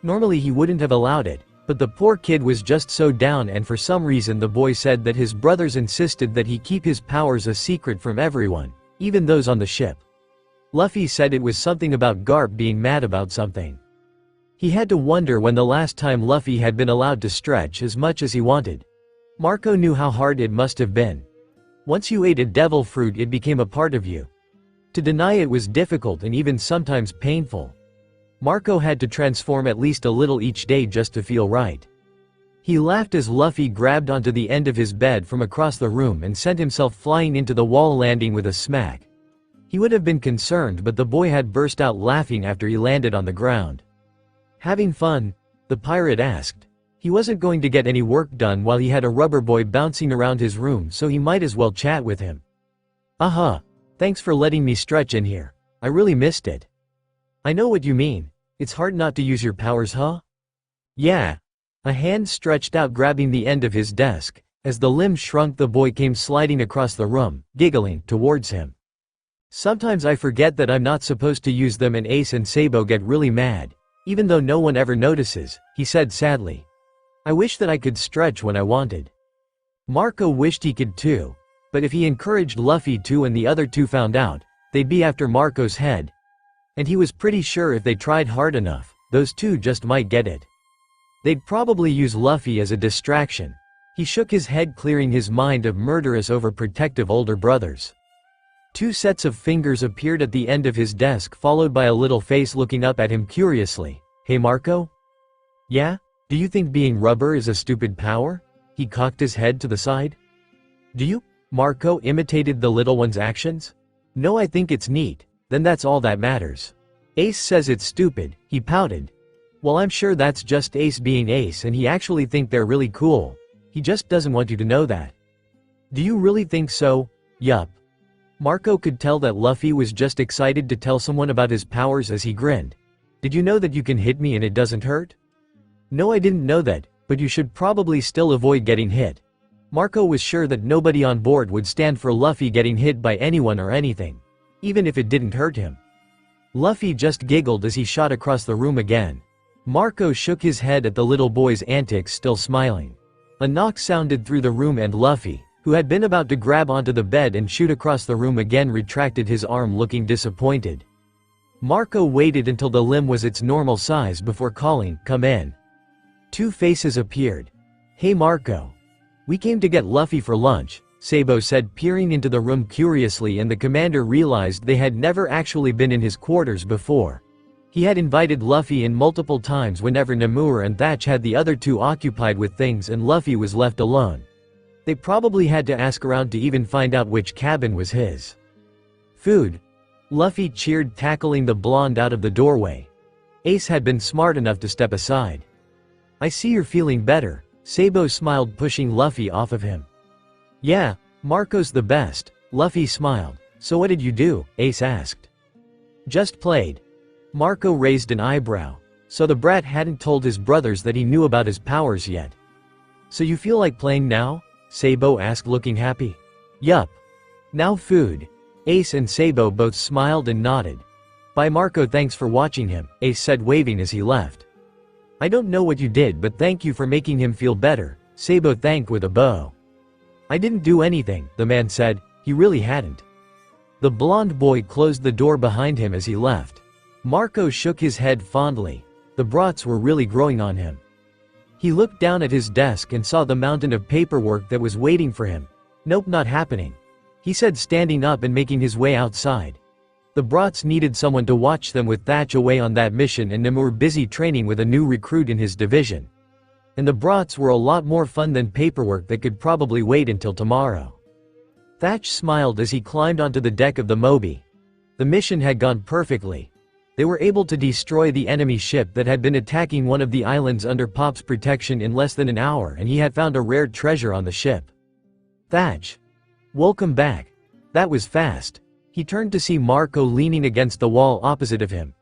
Normally he wouldn't have allowed it, but the poor kid was just so down, and for some reason the boy said that his brothers insisted that he keep his powers a secret from everyone, even those on the ship. Luffy said it was something about Garp being mad about something. He had to wonder when the last time Luffy had been allowed to stretch as much as he wanted. Marco knew how hard it must have been. Once you ate a devil fruit, it became a part of you. To deny it was difficult and even sometimes painful. Marco had to transform at least a little each day just to feel right. He laughed as Luffy grabbed onto the end of his bed from across the room and sent himself flying into the wall, landing with a smack. He would have been concerned, but the boy had burst out laughing after he landed on the ground. Having fun? The pirate asked. He wasn't going to get any work done while he had a rubber boy bouncing around his room, so he might as well chat with him. Aha! Thanks for letting me stretch in here. I really missed it. I know what you mean. It's hard not to use your powers, huh? Yeah. A hand stretched out, grabbing the end of his desk. As the limb shrunk, the boy came sliding across the room, giggling, towards him. Sometimes I forget that I'm not supposed to use them, and Ace and Sabo get really mad. Even though no one ever notices, he said sadly. I wish that I could stretch when I wanted. Marco wished he could too. But if he encouraged Luffy to and the other two found out, they'd be after Marco's head. And he was pretty sure if they tried hard enough, those two just might get it. They'd probably use Luffy as a distraction. He shook his head, clearing his mind of murderous, overprotective older brothers. Two sets of fingers appeared at the end of his desk, followed by a little face looking up at him curiously. Hey Marco? Yeah? Do you think being rubber is a stupid power? He cocked his head to the side. Do you? Marco imitated the little one's actions. No, I think it's neat. Then that's all that matters. Ace says it's stupid, he pouted. Well, I'm sure that's just Ace being Ace, and he actually think they're really cool. He just doesn't want you to know that. Do you really think so? Yup. Marco could tell that Luffy was just excited to tell someone about his powers as he grinned. Did you know that you can hit me and it doesn't hurt? No, I didn't know that, but you should probably still avoid getting hit. Marco was sure that nobody on board would stand for Luffy getting hit by anyone or anything, even if it didn't hurt him. Luffy just giggled as he shot across the room again. Marco shook his head at the little boy's antics, still smiling. A knock sounded through the room, and Luffy, who had been about to grab onto the bed and shoot across the room again, retracted his arm, looking disappointed. Marco waited until the limb was its normal size before calling, "Come in." Two faces appeared. Hey Marco. We came to get Luffy for lunch, Sabo said, peering into the room curiously, and the commander realized they had never actually been in his quarters before. He had invited Luffy in multiple times whenever Namur and Thatch had the other two occupied with things and Luffy was left alone. They probably had to ask around to even find out which cabin was his. Food. Luffy cheered, tackling the blonde out of the doorway. Ace had been smart enough to step aside. I see you're feeling better, Sabo smiled, pushing Luffy off of him. Yeah, Marco's the best, Luffy smiled. So what did you do? Ace asked. Just played. Marco raised an eyebrow. So the brat hadn't told his brothers that he knew about his powers yet. So you feel like playing now? Sabo asked, looking happy. Yup. Now food. Ace and Sabo both smiled and nodded. Bye Marco, thanks for watching him, Ace said, waving as he left. I don't know what you did, but thank you for making him feel better, Sabo thanked with a bow. "I didn't do anything," the man said. He really hadn't. The blond boy closed the door behind him as he left. Marco shook his head fondly. The brats were really growing on him. He looked down at his desk and saw the mountain of paperwork that was waiting for him. "Nope, not happening," he said, standing up and making his way outside. The brats needed someone to watch them with Thatch away on that mission, and Nim were busy training with a new recruit in his division. And the brats were a lot more fun than paperwork that could probably wait until tomorrow. Thatch smiled as he climbed onto the deck of the Moby. The mission had gone perfectly. They were able to destroy the enemy ship that had been attacking one of the islands under Pop's protection in less than an hour, and he had found a rare treasure on the ship. "Thatch. Welcome back. That was fast." He turned to see Marco leaning against the wall opposite of him.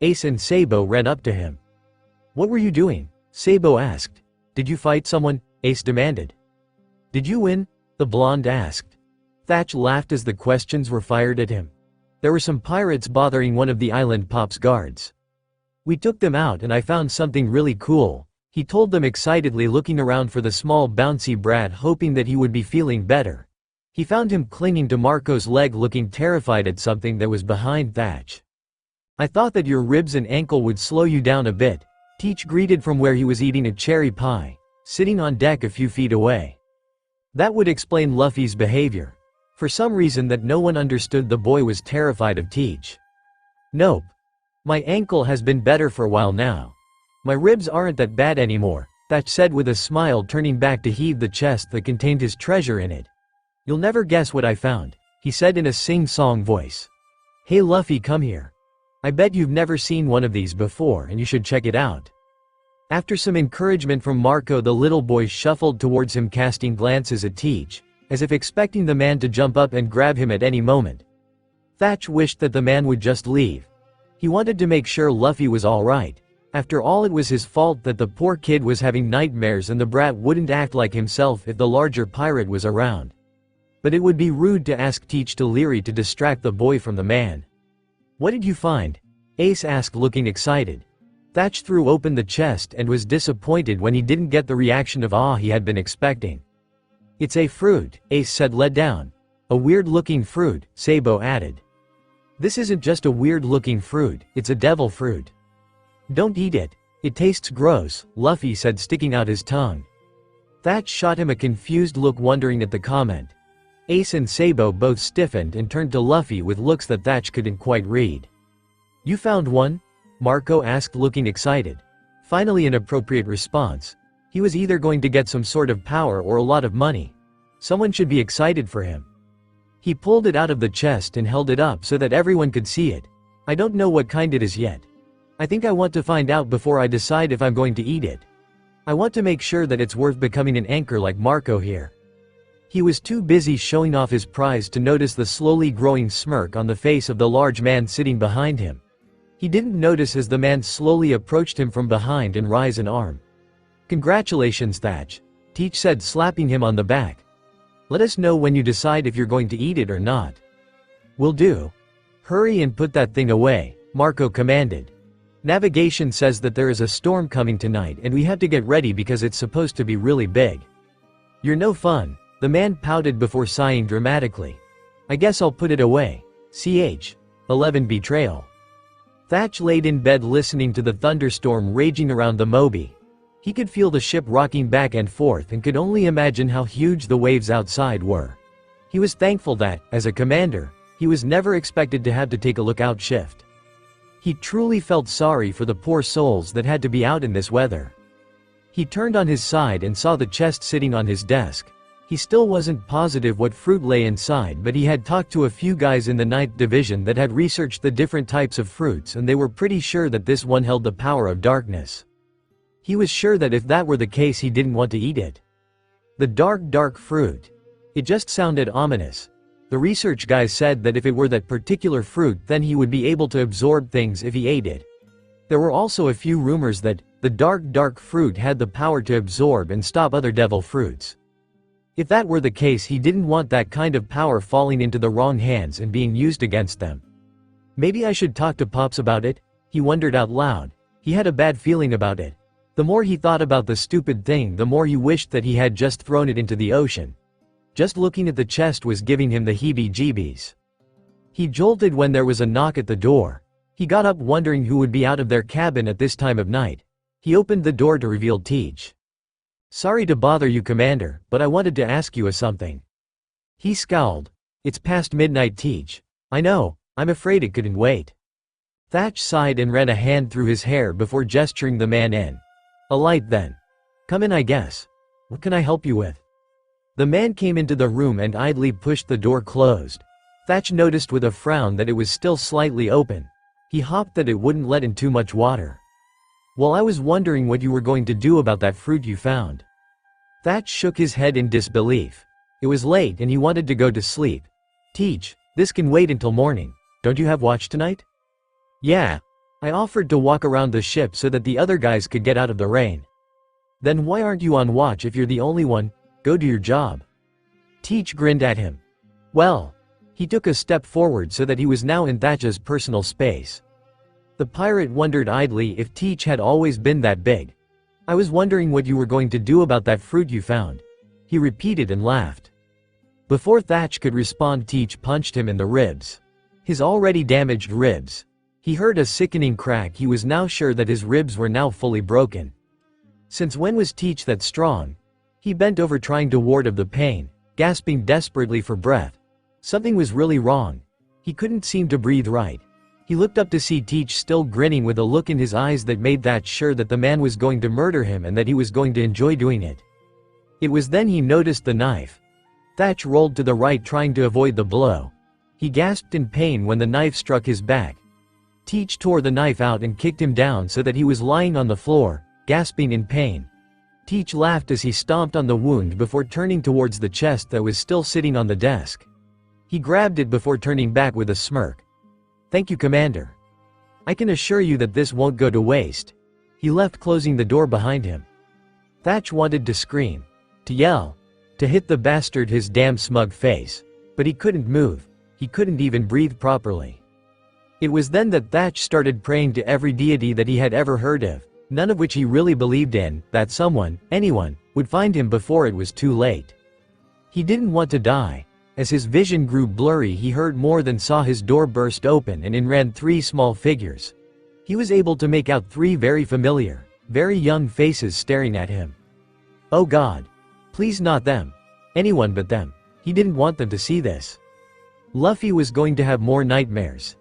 Ace and Sabo ran up to him. "What were you doing?" Sabo asked. "Did you fight someone?" Ace demanded. "Did you win?" the blonde asked. Thatch laughed as the questions were fired at him. There were some pirates bothering one of the island Pop's guards. "We took them out and I found something really cool," he told them excitedly, looking around for the small bouncy brat, hoping that he would be feeling better. He found him clinging to Marco's leg, looking terrified at something that was behind Thatch. "I thought that your ribs and ankle would slow you down a bit," Teach greeted from where he was eating a cherry pie, sitting on deck a few feet away. That would explain Luffy's behavior. For some reason that no one understood, the boy was terrified of Teach. "Nope. My ankle has been better for a while now. My ribs aren't that bad anymore," Thatch said with a smile, turning back to heave the chest that contained his treasure in it. "You'll never guess what I found," he said in a sing-song voice. "Hey Luffy, come here. I bet you've never seen one of these before and you should check it out." After some encouragement from Marco, the little boy shuffled towards him, casting glances at Teach, as if expecting the man to jump up and grab him at any moment. Thatch wished that the man would just leave. He wanted to make sure Luffy was alright. After all, it was his fault that the poor kid was having nightmares, and the brat wouldn't act like himself if the larger pirate was around. But it would be rude to ask Teach to Leary to distract the boy from the man. "What did you find?" Ace asked, looking excited. Thatch threw open the chest and was disappointed when he didn't get the reaction of awe he had been expecting. "It's a fruit," Ace said, let down. "A weird-looking fruit," Sabo added. "This isn't just a weird-looking fruit, it's a devil fruit. Don't eat it. It tastes gross," Luffy said, sticking out his tongue. Thatch shot him a confused look, wondering at the comment. Ace and Sabo both stiffened and turned to Luffy with looks that Thatch couldn't quite read. "You found one?" Marco asked, looking excited. Finally an appropriate response. He was either going to get some sort of power or a lot of money. Someone should be excited for him. He pulled it out of the chest and held it up so that everyone could see it. "I don't know what kind it is yet. I think I want to find out before I decide if I'm going to eat it. I want to make sure that it's worth becoming an anchor like Marco here." He was too busy showing off his prize to notice the slowly growing smirk on the face of the large man sitting behind him. He didn't notice as the man slowly approached him from behind and raised an arm. "Congratulations, Thatch," Teach said, slapping him on the back. "Let us know when you decide if you're going to eat it or not." "Will do. Hurry and put that thing away," Marco commanded. "Navigation says that there is a storm coming tonight and we have to get ready because it's supposed to be really big." "You're no fun," the man pouted before sighing dramatically. "I guess I'll put it away. Ch. 11 Betrayal." Thatch laid in bed listening to the thunderstorm raging around the Moby. He could feel the ship rocking back and forth and could only imagine how huge the waves outside were. He was thankful that, as a commander, he was never expected to have to take a lookout shift. He truly felt sorry for the poor souls that had to be out in this weather. He turned on his side and saw the chest sitting on his desk. He still wasn't positive what fruit lay inside, but he had talked to a few guys in the 9th Division that had researched the different types of fruits, and they were pretty sure that this one held the power of darkness. He was sure that if that were the case, he didn't want to eat it. The dark fruit. It just sounded ominous. The research guys said that if it were that particular fruit, then he would be able to absorb things if he ate it. There were also a few rumors that the dark fruit had the power to absorb and stop other devil fruits. If that were the case, he didn't want that kind of power falling into the wrong hands and being used against them. Maybe I should talk to Pops about it, he wondered out loud. He had a bad feeling about it. The more he thought about the stupid thing, the more he wished that he had just thrown it into the ocean. Just looking at the chest was giving him the heebie-jeebies. He jolted when there was a knock at the door. He got up wondering who would be out of their cabin at this time of night. He opened the door to reveal Teach. "Sorry to bother you, Commander, but I wanted to ask you something." He scowled. "It's past midnight, Teach. I know, I'm afraid it couldn't wait." Thatch sighed and ran a hand through his hair before gesturing the man in. "A light then. Come in, I guess. What can I help you with?" The man came into the room and idly pushed the door closed. Thatch noticed with a frown that it was still slightly open. He hoped that it wouldn't let in too much water. "Well, I was wondering what you were going to do about that fruit you found." Thatch shook his head in disbelief. It was late and he wanted to go to sleep. "Teach, this can wait until morning. Don't you have watch tonight?" "Yeah. I offered to walk around the ship so that the other guys could get out of the rain." "Then why aren't you on watch if you're the only one? Go do your job." Teach grinned at him. "Well." He took a step forward so that he was now in Thatch's personal space. The pirate wondered idly if Teach had always been that big. "I was wondering what you were going to do about that fruit you found," he repeated and laughed. Before Thatch could respond, Teach punched him in the ribs. His already damaged ribs. He heard a sickening crack. He was now sure that his ribs were now fully broken. Since when was Teach that strong? He bent over trying to ward off the pain, gasping desperately for breath. Something was really wrong. He couldn't seem to breathe right. He looked up to see Teach still grinning with a look in his eyes that made Thatch sure that the man was going to murder him and that he was going to enjoy doing it. It was then he noticed the knife. Thatch rolled to the right trying to avoid the blow. He gasped in pain when the knife struck his back. Teach tore the knife out and kicked him down so that he was lying on the floor, gasping in pain. Teach laughed as he stomped on the wound before turning towards the chest that was still sitting on the desk. He grabbed it before turning back with a smirk. "Thank you, Commander. I can assure you that this won't go to waste." He left, closing the door behind him. Thatch wanted to scream, to yell, to hit the bastard his damn smug face. But he couldn't move. He couldn't even breathe properly. It was then that Thatch started praying to every deity that he had ever heard of, none of which he really believed in, that someone, anyone, would find him before it was too late. He didn't want to die. As his vision grew blurry, he heard more than saw his door burst open and in ran 3 small figures. He was able to make out 3 very familiar, very young faces staring at him. Oh God. Please not them. Anyone but them. He didn't want them to see this. Luffy was going to have more nightmares.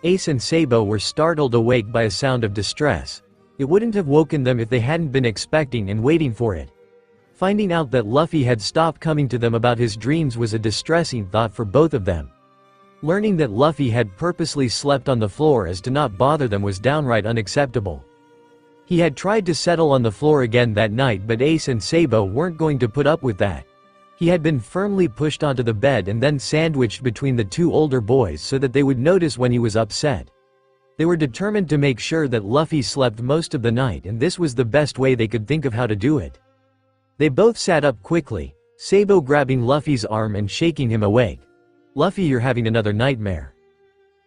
Ace and Sabo were startled awake by a sound of distress. It wouldn't have woken them if they hadn't been expecting and waiting for it. Finding out that Luffy had stopped coming to them about his dreams was a distressing thought for both of them. Learning that Luffy had purposely slept on the floor as to not bother them was downright unacceptable. He had tried to settle on the floor again that night, but Ace and Sabo weren't going to put up with that. He had been firmly pushed onto the bed and then sandwiched between the 2 older boys so that they would notice when he was upset. They were determined to make sure that Luffy slept most of the night, and this was the best way they could think of how to do it. They both sat up quickly, Sabo grabbing Luffy's arm and shaking him awake. "Luffy, you're having another nightmare."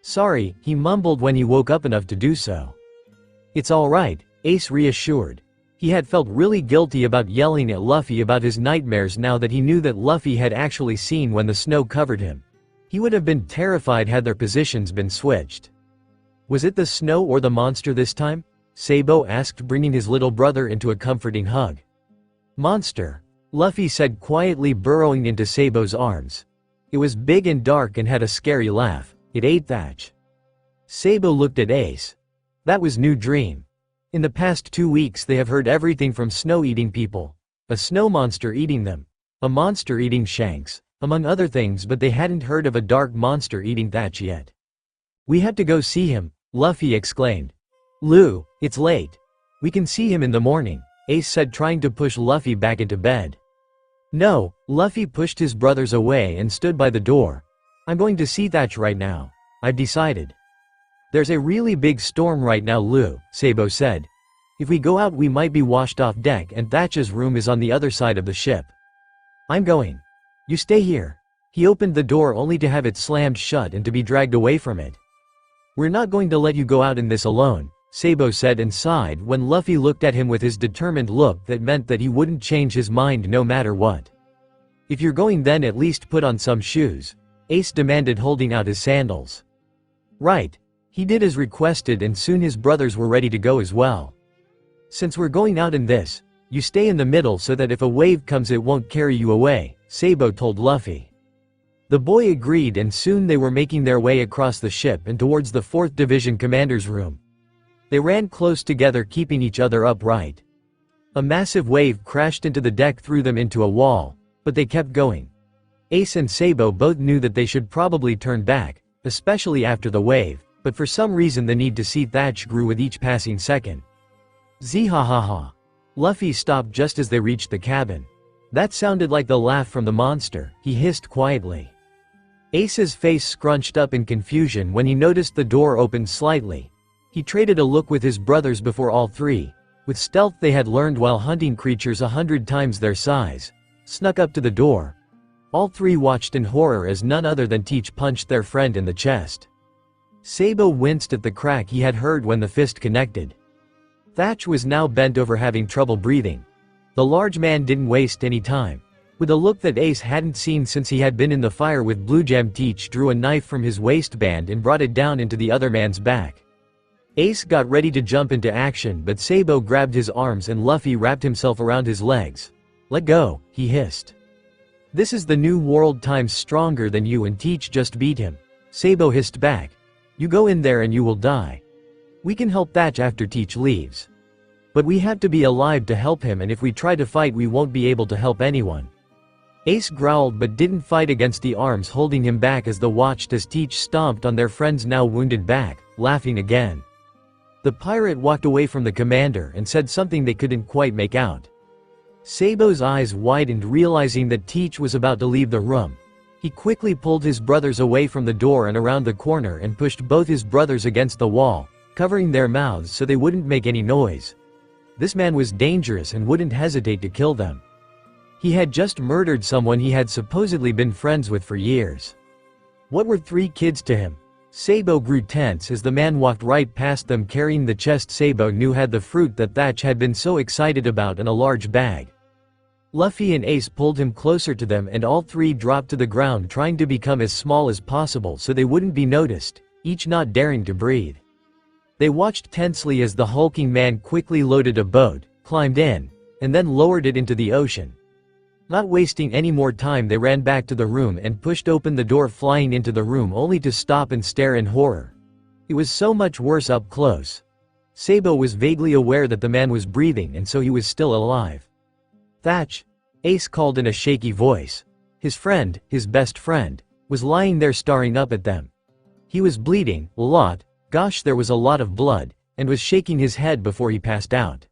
"Sorry," he mumbled when he woke up enough to do so. "It's all right," Ace reassured. He had felt really guilty about yelling at Luffy about his nightmares now that he knew that Luffy had actually seen when the snow covered him. He would have been terrified had their positions been switched. "Was it the snow or the monster this time?" Sabo asked, bringing his little brother into a comforting hug. "Monster," Luffy said quietly, burrowing into Sabo's arms. It was big and dark and had a scary laugh. It ate Thatch. Sabo looked at Ace. That was new dream. In the past 2 weeks they have heard everything from snow-eating people, a snow monster eating them, a monster eating Shanks, among other things, but they hadn't heard of a dark monster eating Thatch yet. "We have to go see him," Luffy exclaimed. "Lu, it's late. We can see him in the morning," Ace said, trying to push Luffy back into bed. "No," Luffy pushed his brothers away and stood by the door. "I'm going to see Thatch right now. I've decided." "There's a really big storm right now, Lu," Sabo said. "If we go out we might be washed off deck, and Thatch's room is on the other side of the ship." "I'm going. You stay here." He opened the door only to have it slammed shut and to be dragged away from it. "We're not going to let you go out in this alone," Sabo said and sighed when Luffy looked at him with his determined look that meant that he wouldn't change his mind no matter what. If you're going then at least put on some shoes, Ace demanded, holding out his sandals. Right. He did as requested, and soon his brothers were ready to go as well. Since we're going out in this, you stay in the middle so that if a wave comes it won't carry you away, Sabo told Luffy. The boy agreed, and soon they were making their way across the ship and towards the 4th Division commander's room. They ran close together, keeping each other upright. A massive wave crashed into the deck, threw them into a wall, but they kept going. Ace and Sabo both knew that they should probably turn back, especially after the wave, but for some reason the need to see Thatch grew with each passing second. Zee-ha-ha-ha. Luffy stopped just as they reached the cabin. That sounded like the laugh from the monster, he hissed quietly. Ace's face scrunched up in confusion when he noticed the door opened slightly. He traded a look with his brothers before all three, with stealth they had learned while hunting creatures 100 times their size, snuck up to the door. All three watched in horror as none other than Teach punched their friend in the chest. Sabo winced at the crack he had heard when the fist connected. Thatch was now bent over, having trouble breathing. The large man didn't waste any time. With a look that Ace hadn't seen since he had been in the fire with Blue Gem, Teach drew a knife from his waistband and brought it down into the other man's back. Ace got ready to jump into action, but Sabo grabbed his arms and Luffy wrapped himself around his legs. "Let go," he hissed. "This is the new world times stronger than you, and Teach just beat him," Sabo hissed back. "You go in there and you will die. We can help Thatch after Teach leaves. But we have to be alive to help him, and if we try to fight we won't be able to help anyone." Ace growled but didn't fight against the arms holding him back as they watched as Teach stomped on their friend's now wounded back, laughing again. The pirate walked away from the commander and said something they couldn't quite make out. Sabo's eyes widened, realizing that Teach was about to leave the room. He quickly pulled his brothers away from the door and around the corner and pushed both his brothers against the wall, covering their mouths so they wouldn't make any noise. This man was dangerous and wouldn't hesitate to kill them. He had just murdered someone he had supposedly been friends with for years. What were 3 kids to him? Sabo grew tense as the man walked right past them carrying the chest Sabo knew had the fruit that Thatch had been so excited about in a large bag. Luffy and Ace pulled him closer to them and all 3 dropped to the ground, trying to become as small as possible so they wouldn't be noticed, each not daring to breathe. They watched tensely as the hulking man quickly loaded a boat, climbed in, and then lowered it into the ocean. Not wasting any more time, they ran back to the room and pushed open the door, flying into the room only to stop and stare in horror. It was so much worse up close. Sabo was vaguely aware that the man was breathing and so he was still alive. "Thatch," Ace called in a shaky voice. His friend, his best friend, was lying there staring up at them. He was bleeding, a lot, gosh there was a lot of blood, and was shaking his head before he passed out.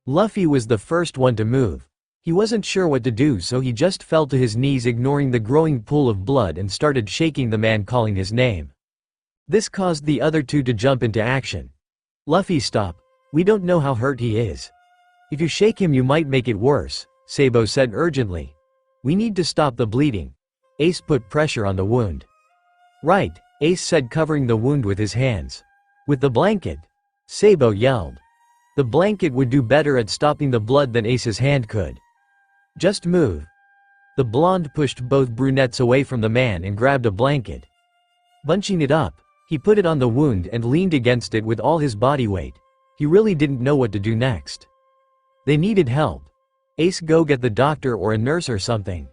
Luffy was the first one to move. He wasn't sure what to do, so he just fell to his knees, ignoring the growing pool of blood, and started shaking the man, calling his name. This caused the other 2 to jump into action. "Luffy, stop. We don't know how hurt he is. If you shake him you might make it worse," Sabo said urgently. "We need to stop the bleeding." Ace put pressure on the wound. "Right," Ace said, covering the wound with his hands. "With the blanket," Sabo yelled. The blanket would do better at stopping the blood than Ace's hand could. "Just move." The blonde pushed both brunettes away from the man and grabbed a blanket. Bunching it up, he put it on the wound and leaned against it with all his body weight. He really didn't know what to do next. They needed help. "Ace, go get the doctor or a nurse or something."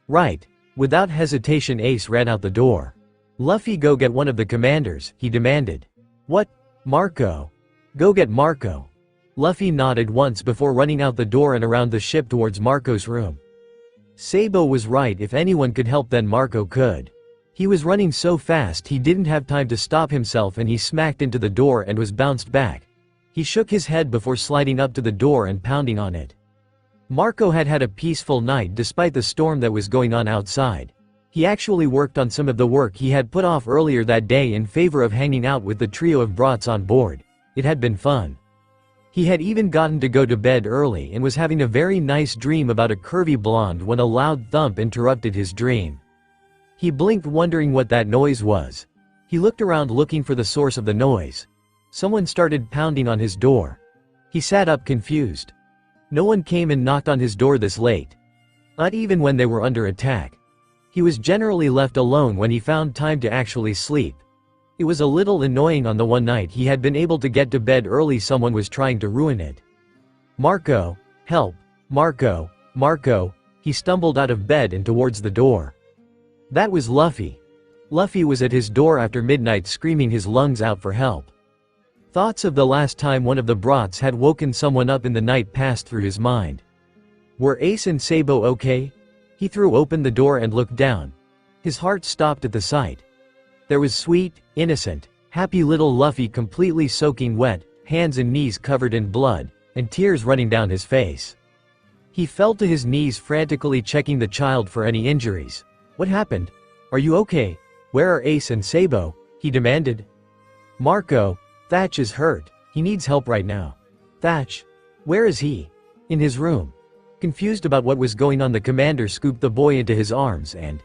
"Right." Without hesitation Ace ran out the door. "Luffy, go get one of the commanders," he demanded. "What? Marco?" "Go get Marco." Luffy nodded once before running out the door and around the ship towards Marco's room. Sabo was right, if anyone could help then Marco could. He was running so fast he didn't have time to stop himself and he smacked into the door and was bounced back. He shook his head before sliding up to the door and pounding on it. Marco had had a peaceful night despite the storm that was going on outside. He actually worked on some of the work he had put off earlier that day in favor of hanging out with the trio of brats on board. It had been fun. He had even gotten to go to bed early and was having a very nice dream about a curvy blonde when a loud thump interrupted his dream. He blinked, wondering what that noise was. He looked around looking for the source of the noise. Someone started pounding on his door. He sat up confused. No one came and knocked on his door this late. Not even when they were under attack. He was generally left alone when he found time to actually sleep. It was a little annoying on the one night he had been able to get to bed early someone was trying to ruin it. Marco, help, Marco, Marco, he stumbled out of bed and towards the door. That was Luffy. Luffy was at his door after midnight screaming his lungs out for help. Thoughts of the last time one of the brats had woken someone up in the night passed through his mind. Were Ace and Sabo okay? He threw open the door and looked down. His heart stopped at the sight. There was sweet, innocent, happy little Luffy completely soaking wet, hands and knees covered in blood, and tears running down his face. He fell to his knees frantically checking the child for any injuries. What happened? Are you okay? Where are Ace and Sabo? He demanded. Marco, Thatch is hurt. He needs help right now. Thatch? Where is he? In his room. Confused about what was going on, the commander scooped the boy into his arms and,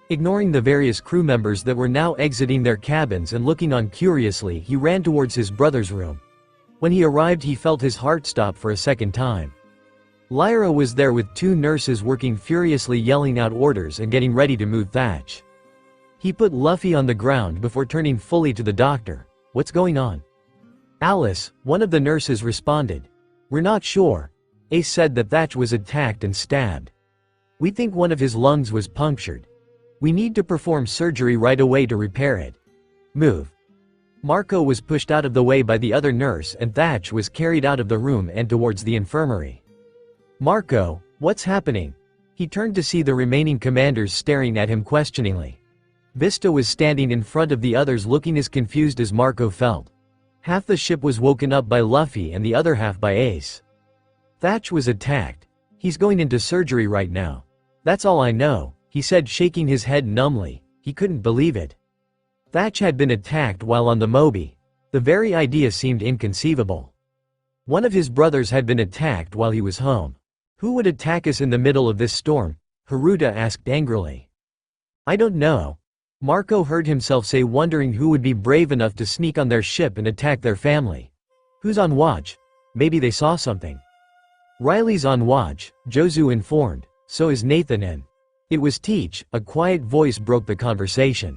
ignoring the various crew members that were now exiting their cabins and looking on curiously, he ran towards his brother's room. When he arrived, he felt his heart stop for a second time. Lyra was there with 2 nurses working furiously, yelling out orders and getting ready to move Thatch. He put Luffy on the ground before turning fully to the doctor. What's going on? Alice, one of the nurses, responded. We're not sure. Ace said that Thatch was attacked and stabbed. We think one of his lungs was punctured. We need to perform surgery right away to repair it. Move. Marco was pushed out of the way by the other nurse and Thatch was carried out of the room and towards the infirmary. Marco, what's happening? He turned to see the remaining commanders staring at him questioningly. Vista was standing in front of the others looking as confused as Marco felt. Half the ship was woken up by Luffy and the other half by Ace. Thatch was attacked. He's going into surgery right now. That's all I know, he said, shaking his head numbly. He couldn't believe it. Thatch had been attacked while on the Moby. The very idea seemed inconceivable. One of his brothers had been attacked while he was home. Who would attack us in the middle of this storm? Haruta asked angrily. I don't know. Marco heard himself say, wondering who would be brave enough to sneak on their ship and attack their family. Who's on watch? Maybe they saw something. Riley's on watch, Jozu informed. So is Nathan and it was Teach. A quiet voice broke the conversation.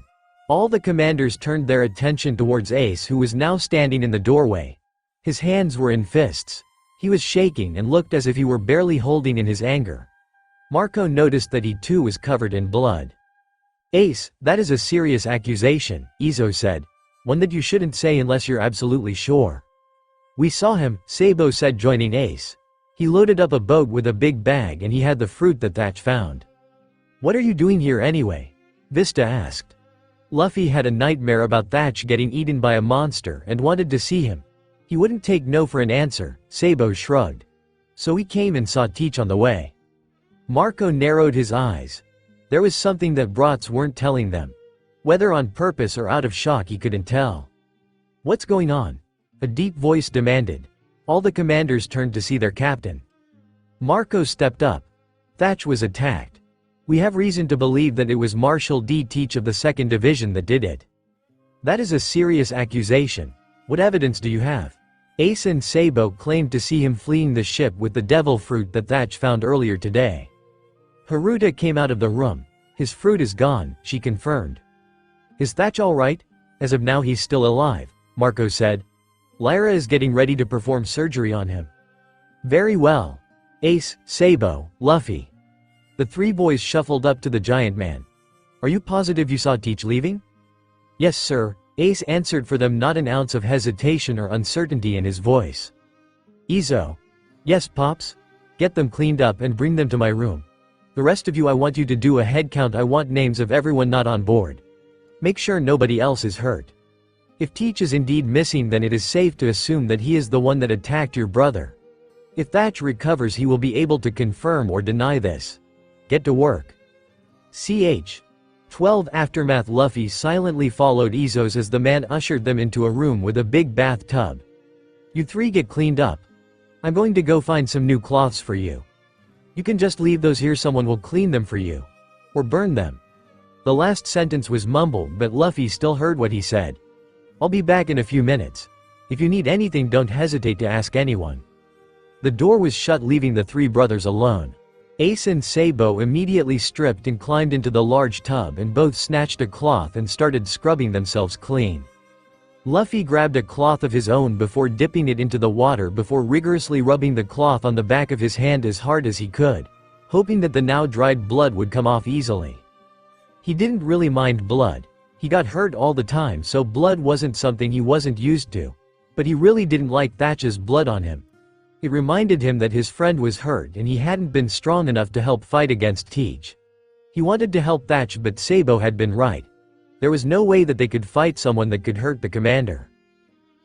All the commanders turned their attention towards Ace, who was now standing in the doorway. His hands were in fists. He was shaking and looked as if he were barely holding in his anger. Marco noticed that he too was covered in blood. Ace, that is a serious accusation, Izo said. One that you shouldn't say unless you're absolutely sure. We saw him, Sabo said, joining Ace. He loaded up a boat with a big bag and he had the fruit that Thatch found. What are you doing here anyway? Vista asked. Luffy had a nightmare about Thatch getting eaten by a monster and wanted to see him. He wouldn't take no for an answer, Sabo shrugged. So he came and saw Teach on the way. Marco narrowed his eyes. There was something that brats weren't telling them. Whether on purpose or out of shock, he couldn't tell. What's going on? A deep voice demanded. All the commanders turned to see their captain. Marco stepped up. Thatch was attacked. We have reason to believe that it was Marshal D. Teach of the 2nd Division that did it. That is a serious accusation. What evidence do you have? Ace and Sabo claimed to see him fleeing the ship with the devil fruit that Thatch found earlier today. Haruta came out of the room. His fruit is gone, she confirmed. Is Thatch all right? As of now he's still alive, Marco said. Lyra is getting ready to perform surgery on him. Very well. Ace, Sabo, Luffy. The 3 boys shuffled up to the giant man. Are you positive you saw Teach leaving? Yes, sir, Ace answered for them, not an ounce of hesitation or uncertainty in his voice. Izo. Yes, Pops. Get them cleaned up and bring them to my room. The rest of you, I want you to do a head count. I want names of everyone not on board. Make sure nobody else is hurt. If Teach is indeed missing, then it is safe to assume that he is the one that attacked your brother. If Thatch recovers, he will be able to confirm or deny this. Get to work. Ch. 12 Aftermath. Luffy silently followed Izo's as the man ushered them into a room with a big bathtub. You 3 get cleaned up. I'm going to go find some new cloths for you. You can just leave those here, someone will clean them for you. Or burn them. The last sentence was mumbled, but Luffy still heard what he said. I'll be back in a few minutes. If you need anything, don't hesitate to ask anyone. The door was shut, leaving the 3 brothers alone. Ace and Sabo immediately stripped and climbed into the large tub and both snatched a cloth and started scrubbing themselves clean. Luffy grabbed a cloth of his own before dipping it into the water before rigorously rubbing the cloth on the back of his hand as hard as he could, hoping that the now dried blood would come off easily. He didn't really mind blood. He got hurt all the time, so blood wasn't something he wasn't used to. But he really didn't like Thatch's blood on him. It reminded him that his friend was hurt and he hadn't been strong enough to help fight against Teach. He wanted to help Thatch, but Sabo had been right. There was no way that they could fight someone that could hurt the commander.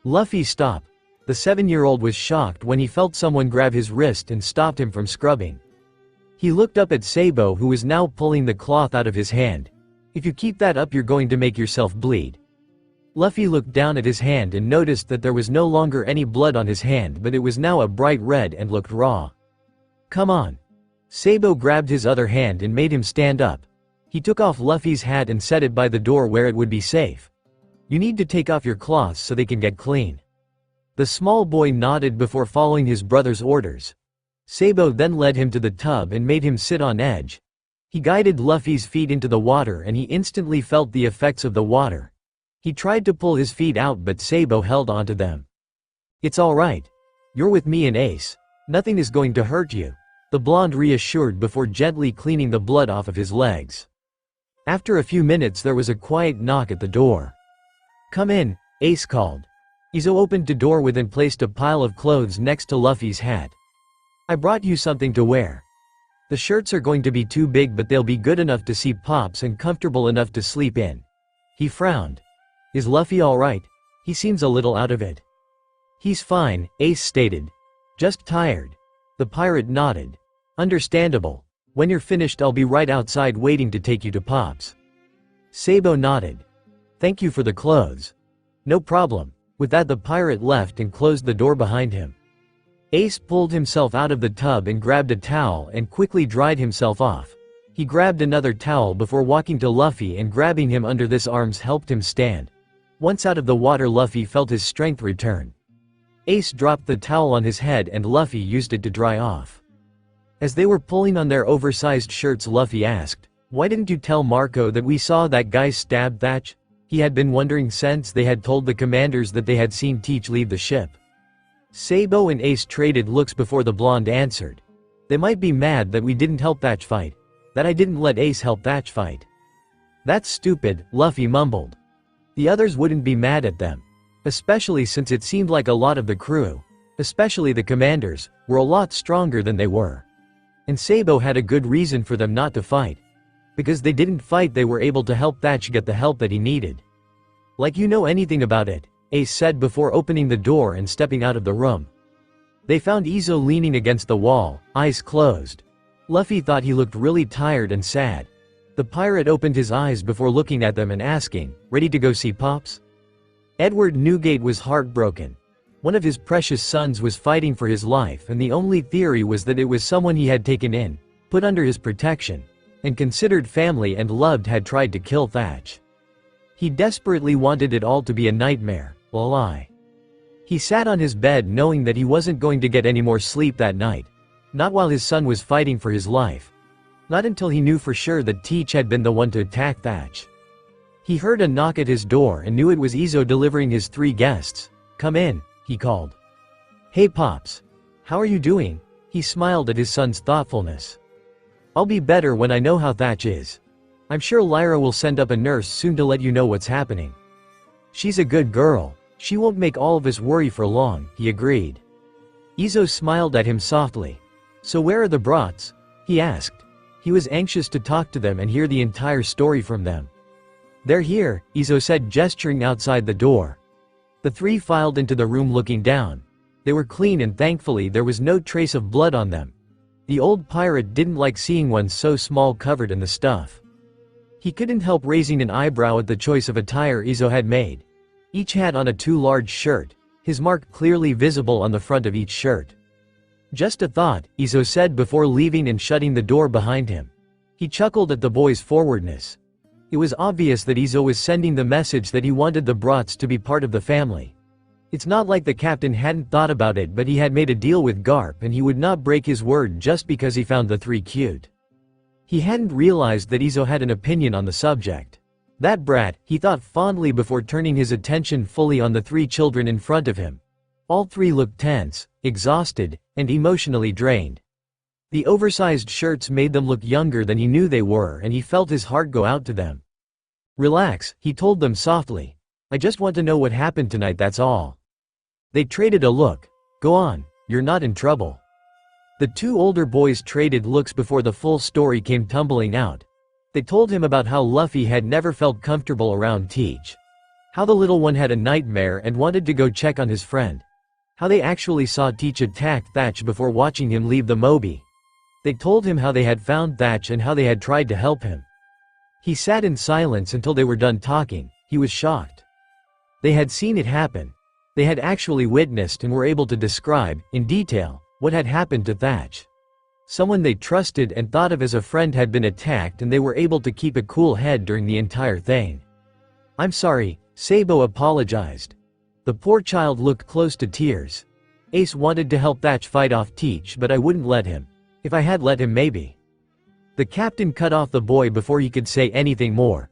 Luffy, stop. The 7-year-old was shocked when he felt someone grab his wrist and stopped him from scrubbing. He looked up at Sabo, who was now pulling the cloth out of his hand. If you keep that up, you're going to make yourself bleed. Luffy looked down at his hand and noticed that there was no longer any blood on his hand, but it was now a bright red and looked raw. Come on. Sabo grabbed his other hand and made him stand up. He took off Luffy's hat and set it by the door where it would be safe. You need to take off your cloths so they can get clean. The small boy nodded before following his brother's orders. Sabo then led him to the tub and made him sit on edge. He guided Luffy's feet into the water and he instantly felt the effects of the water. He tried to pull his feet out, but Sabo held onto them. It's alright. You're with me and Ace. Nothing is going to hurt you, the blonde reassured before gently cleaning the blood off of his legs. After a few minutes there was a quiet knock at the door. Come in, Ace called. Izo opened the door and placed a pile of clothes next to Luffy's hat. I brought you something to wear. The shirts are going to be too big, but they'll be good enough to see Pops and comfortable enough to sleep in. He frowned. Is Luffy alright? He seems a little out of it. He's fine, Ace stated. Just tired. The pirate nodded. Understandable. When you're finished I'll be right outside waiting to take you to Pops. Sabo nodded. Thank you for the clothes. No problem. With that the pirate left and closed the door behind him. Ace pulled himself out of the tub and grabbed a towel and quickly dried himself off. He grabbed another towel before walking to Luffy and grabbing him under his arms helped him stand. Once out of the water Luffy felt his strength return. Ace dropped the towel on his head and Luffy used it to dry off. As they were pulling on their oversized shirts Luffy asked, why didn't you tell Marco that we saw that guy stab Thatch? He had been wondering since they had told the commanders that they had seen Teach leave the ship. Sabo and Ace traded looks before the blonde answered. They might be mad that we didn't help Thatch fight. That I didn't let Ace help Thatch fight. That's stupid, Luffy mumbled. The others wouldn't be mad at them. Especially since it seemed like a lot of the crew, especially the commanders, were a lot stronger than they were. And Sabo had a good reason for them not to fight. Because they didn't fight they were able to help Thatch get the help that he needed. Like you know anything about it, Ace said before opening the door and stepping out of the room. They found Izo leaning against the wall, eyes closed. Luffy thought he looked really tired and sad. The pirate opened his eyes before looking at them and asking, ready to go see Pops? Edward Newgate was heartbroken. One of his precious sons was fighting for his life and the only theory was that it was someone he had taken in, put under his protection, and considered family and loved had tried to kill Thatch. He desperately wanted it all to be a nightmare, a lie. He sat on his bed knowing that he wasn't going to get any more sleep that night. Not while his son was fighting for his life. Not until he knew for sure that Teach had been the one to attack Thatch. He heard a knock at his door and knew it was Izo delivering his 3 guests. Come in, he called. Hey Pops. How are you doing? He smiled at his son's thoughtfulness. I'll be better when I know how Thatch is. I'm sure Lyra will send up a nurse soon to let you know what's happening. She's a good girl. She won't make all of us worry for long, he agreed. Izo smiled at him softly. So where are the brats? He asked. He was anxious to talk to them and hear the entire story from them. They're here, Izo said, gesturing outside the door. The 3 filed into the room looking down. They were clean and thankfully there was no trace of blood on them. The old pirate didn't like seeing one so small covered in the stuff. He couldn't help raising an eyebrow at the choice of attire Izo had made. Each had on a too large shirt, his mark clearly visible on the front of each shirt. Just a thought, Izo said before leaving and shutting the door behind him. He chuckled at the boy's forwardness. It was obvious that Izo was sending the message that he wanted the brats to be part of the family. It's not like the captain hadn't thought about it, but he had made a deal with Garp and he would not break his word just because he found the three cute. He hadn't realized that Izo had an opinion on the subject. That brat, he thought fondly before turning his attention fully on the three children in front of him. All three looked tense, exhausted, and emotionally drained. The oversized shirts made them look younger than he knew they were, and he felt his heart go out to them. "Relax," he told them softly. "I just want to know what happened tonight, that's all." They traded a look. "Go on, you're not in trouble." The two older boys traded looks before the full story came tumbling out. They told him about how Luffy had never felt comfortable around Teach. How the little one had a nightmare and wanted to go check on his friend. How they actually saw Teach attack Thatch before watching him leave the Moby. They told him how they had found Thatch and how they had tried to help him. He sat in silence until they were done talking. He was shocked. They had seen it happen. They had actually witnessed and were able to describe, in detail, what had happened to Thatch. Someone they trusted and thought of as a friend had been attacked, and they were able to keep a cool head during the entire thing. "I'm sorry," Sabo apologized. The poor child looked close to tears. "Ace wanted to help Thatch fight off Teach, but I wouldn't let him. If I had let him, maybe." The captain cut off the boy before he could say anything more.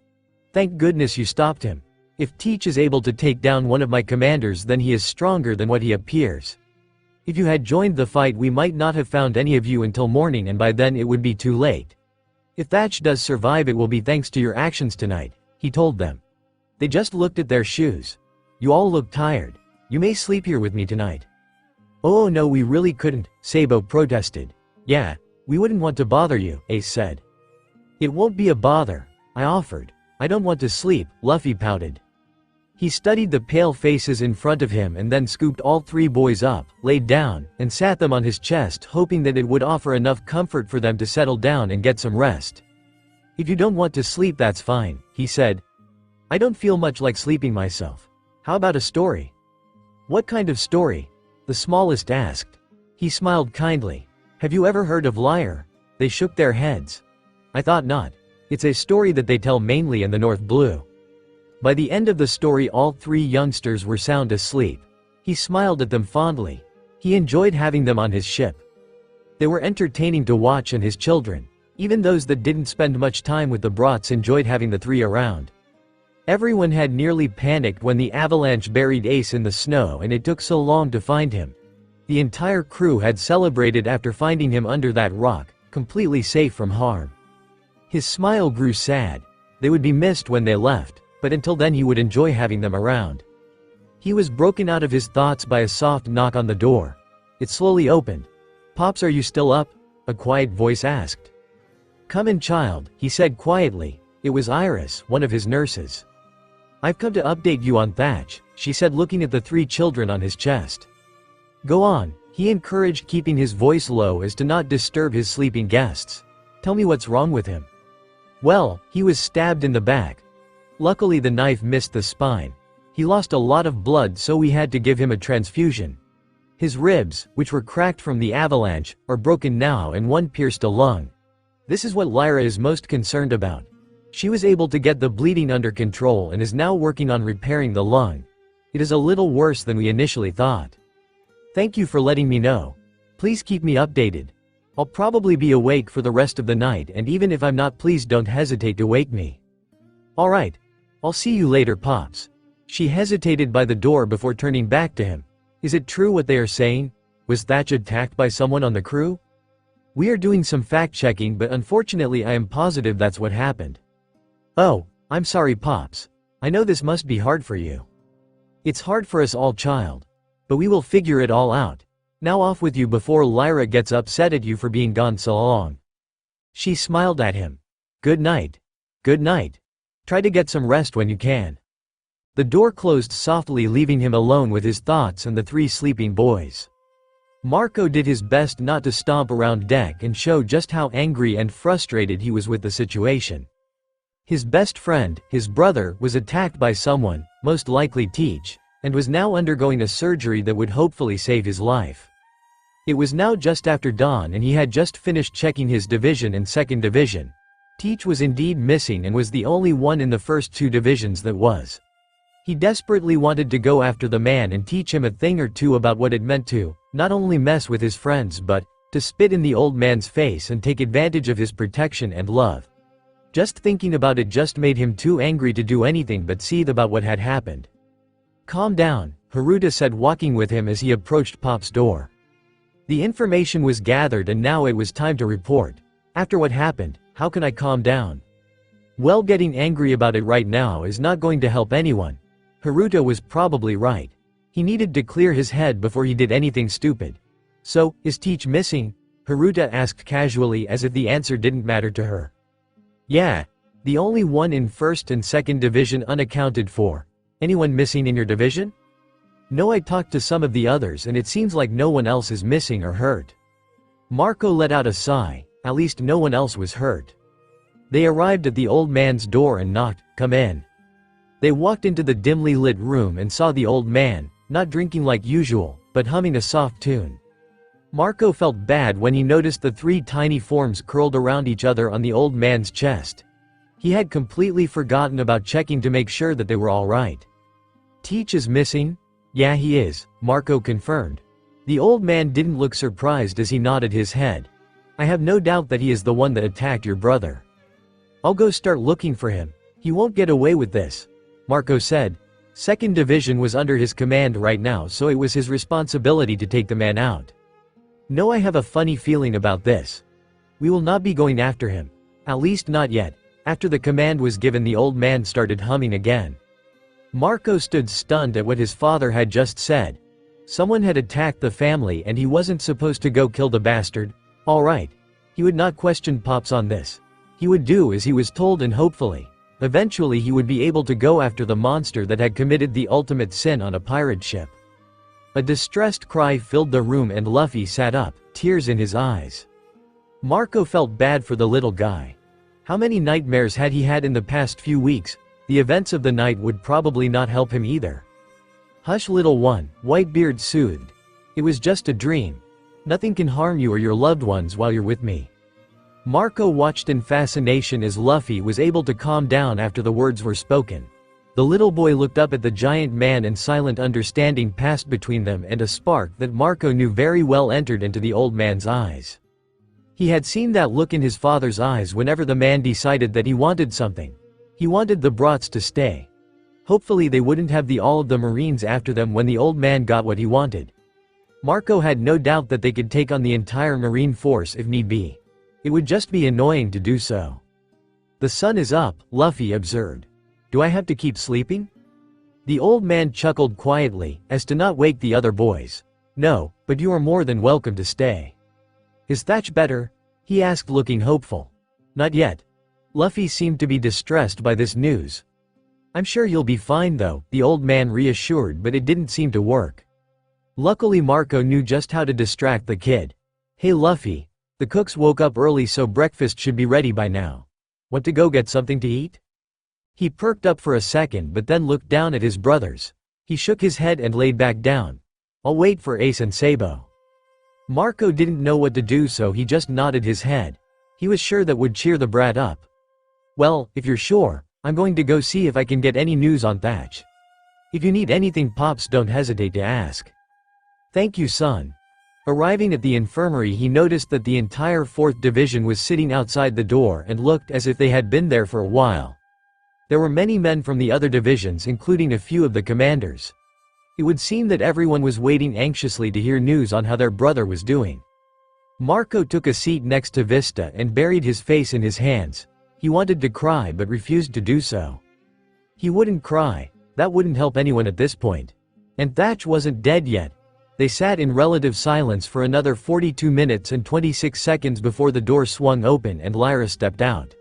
"Thank goodness you stopped him. If Teach is able to take down one of my commanders, then he is stronger than what he appears. If you had joined the fight, we might not have found any of you until morning, and by then it would be too late. If Thatch does survive, it will be thanks to your actions tonight," he told them. They just looked at their shoes. "You all look tired. You may sleep here with me tonight." "Oh no, we really couldn't," Sabo protested. "Yeah, we wouldn't want to bother you," Ace said. "It won't be a bother," I offered. "I don't want to sleep," Luffy pouted. He studied the pale faces in front of him and then scooped all three boys up, laid down, and sat them on his chest, hoping that it would offer enough comfort for them to settle down and get some rest. "If you don't want to sleep, that's fine," he said. "I don't feel much like sleeping myself. How about a story?" "What kind of story?" the smallest asked. He smiled kindly. "Have you ever heard of Lyre?" They shook their heads. "I thought not. It's a story that they tell mainly in the North Blue." By the end of the story, all three youngsters were sound asleep. He smiled at them fondly. He enjoyed having them on his ship. They were entertaining to watch, and his children, even those that didn't spend much time with the brats, enjoyed having the three around. Everyone had nearly panicked when the avalanche buried Ace in the snow and it took so long to find him. The entire crew had celebrated after finding him under that rock, completely safe from harm. His smile grew sad. They would be missed when they left, but until then he would enjoy having them around. He was broken out of his thoughts by a soft knock on the door. It slowly opened. "Pops, are you still up?" a quiet voice asked. "Come in, child," he said quietly. It was Iris, one of his nurses. "I've come to update you on Thatch," she said, looking at the three children on his chest. "Go on," he encouraged, keeping his voice low as to not disturb his sleeping guests. "Tell me what's wrong with him." "Well, he was stabbed in the back. Luckily the knife missed the spine. He lost a lot of blood, so we had to give him a transfusion. His ribs, which were cracked from the avalanche, are broken now, and one pierced a lung. This is what Lyra is most concerned about. She was able to get the bleeding under control and is now working on repairing the lung. It is a little worse than we initially thought. Thank you for letting me know. Please keep me updated. I'll probably be awake for the rest of the night, and even if I'm not, please don't hesitate to wake me." "All right. I'll see you later, Pops." She hesitated by the door before turning back to him. "Is it true what they are saying? Was Thatch attacked by someone on the crew?" "We are doing some fact-checking, but unfortunately I am positive that's what happened." "Oh, I'm sorry, Pops. I know this must be hard for you." "It's hard for us all, child. But we will figure it all out. Now off with you before Lyra gets upset at you for being gone so long." She smiled at him. "Good night." "Good night. Try to get some rest when you can." The door closed softly, leaving him alone with his thoughts and the three sleeping boys. Marco did his best not to stomp around deck and show just how angry and frustrated he was with the situation. His best friend, his brother, was attacked by someone, most likely Teach, and was now undergoing a surgery that would hopefully save his life. It was now just after dawn, and he had just finished checking his division and second division. Teach was indeed missing and was the only one in the first two divisions that was. He desperately wanted to go after the man and teach him a thing or two about what it meant to, not only mess with his friends but, to spit in the old man's face and take advantage of his protection and love. Just thinking about it just made him too angry to do anything but seethe about what had happened. "Calm down," Haruta said, walking with him as he approached Pop's door. The information was gathered and now it was time to report. After what happened, how can I calm down? Well, getting angry about it right now is not going to help anyone. Haruta was probably right. He needed to clear his head before he did anything stupid. "So, is Teach missing?" Haruta asked casually as if the answer didn't matter to her. "Yeah. The only one in 1st and 2nd Division unaccounted for. Anyone missing in your division?" "No, I talked to some of the others and it seems like no one else is missing or hurt." Marco let out a sigh. At least no one else was hurt. They arrived at the old man's door and knocked. "Come in." They walked into the dimly lit room and saw the old man, not drinking like usual, but humming a soft tune. Marco felt bad when he noticed the 3 tiny forms curled around each other on the old man's chest. He had completely forgotten about checking to make sure that they were all right. "Teach is missing?" "Yeah, he is," Marco confirmed. The old man didn't look surprised as he nodded his head. "I have no doubt that he is the one that attacked your brother. I'll go start looking for him. He won't get away with this," Marco said. 2nd Division was under his command right now, so it was his responsibility to take the man out. "No, I have a funny feeling about this. We will not be going after him. At least not yet." After the command was given, the old man started humming again. Marco stood stunned at what his father had just said. Someone had attacked the family and he wasn't supposed to go kill the bastard. All right. He would not question Pops on this. He would do as he was told and hopefully, eventually he would be able to go after the monster that had committed the ultimate sin on a pirate ship. A distressed cry filled the room and Luffy sat up, tears in his eyes. Marco felt bad for the little guy. How many nightmares had he had in the past few weeks? The events of the night would probably not help him either. "Hush, little one," Whitebeard soothed. "It was just a dream. Nothing can harm you or your loved ones while you're with me." Marco watched in fascination as Luffy was able to calm down after the words were spoken. The little boy looked up at the giant man and silent understanding passed between them, and a spark that Marco knew very well entered into the old man's eyes. He had seen that look in his father's eyes whenever the man decided that he wanted something. He wanted the brats to stay. Hopefully they wouldn't have all of the Marines after them when the old man got what he wanted. Marco had no doubt that they could take on the entire Marine force if need be. It would just be annoying to do so. "The sun is up," Luffy observed. "Do I have to keep sleeping?" The old man chuckled quietly, as to not wake the other boys. "No, but you are more than welcome to stay." "Is Thatch better?" he asked, looking hopeful. "Not yet." Luffy seemed to be distressed by this news. "I'm sure you'll be fine though," the old man reassured, but it didn't seem to work. Luckily Marco knew just how to distract the kid. "Hey Luffy, the cooks woke up early so breakfast should be ready by now. Want to go get something to eat?" He perked up for a second but then looked down at his brothers. He shook his head and laid back down. "I'll wait for Ace and Sabo." Marco didn't know what to do, so he just nodded his head. He was sure that would cheer the brat up. "Well, if you're sure, I'm going to go see if I can get any news on Thatch. If you need anything, Pops, don't hesitate to ask." "Thank you, son." Arriving at the infirmary, he noticed that the entire 4th Division was sitting outside the door and looked as if they had been there for a while. There were many men from the other divisions, including a few of the commanders. It would seem that everyone was waiting anxiously to hear news on how their brother was doing. Marco took a seat next to Vista and buried his face in his hands. He wanted to cry but refused to do so. He wouldn't cry. That wouldn't help anyone at this point. And Thatch wasn't dead yet. They sat in relative silence for another 42 minutes and 26 seconds before the door swung open and Lyra stepped out.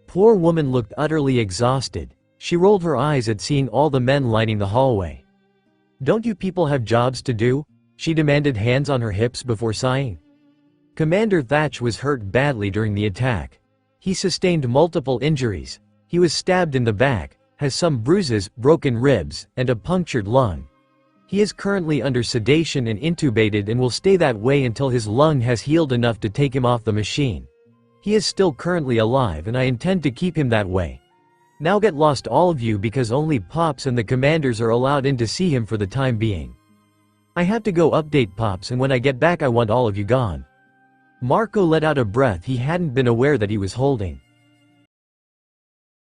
Poor woman looked utterly exhausted. She rolled her eyes at seeing all the men lining the hallway. "Don't you people have jobs to do?" she demanded, hands on her hips before sighing. Commander Thatch was hurt badly during the attack. He sustained multiple injuries. He was stabbed in the back, has some bruises, broken ribs, and a punctured lung. He is currently under sedation and intubated and will stay that way until his lung has healed enough to take him off the machine. He is still currently alive and I intend to keep him that way. Now get lost all of you because only Pops and the commanders are allowed in to see him for the time being. I have to go update Pops, and when I get back I want all of you gone." Marco let out a breath he hadn't been aware that he was holding.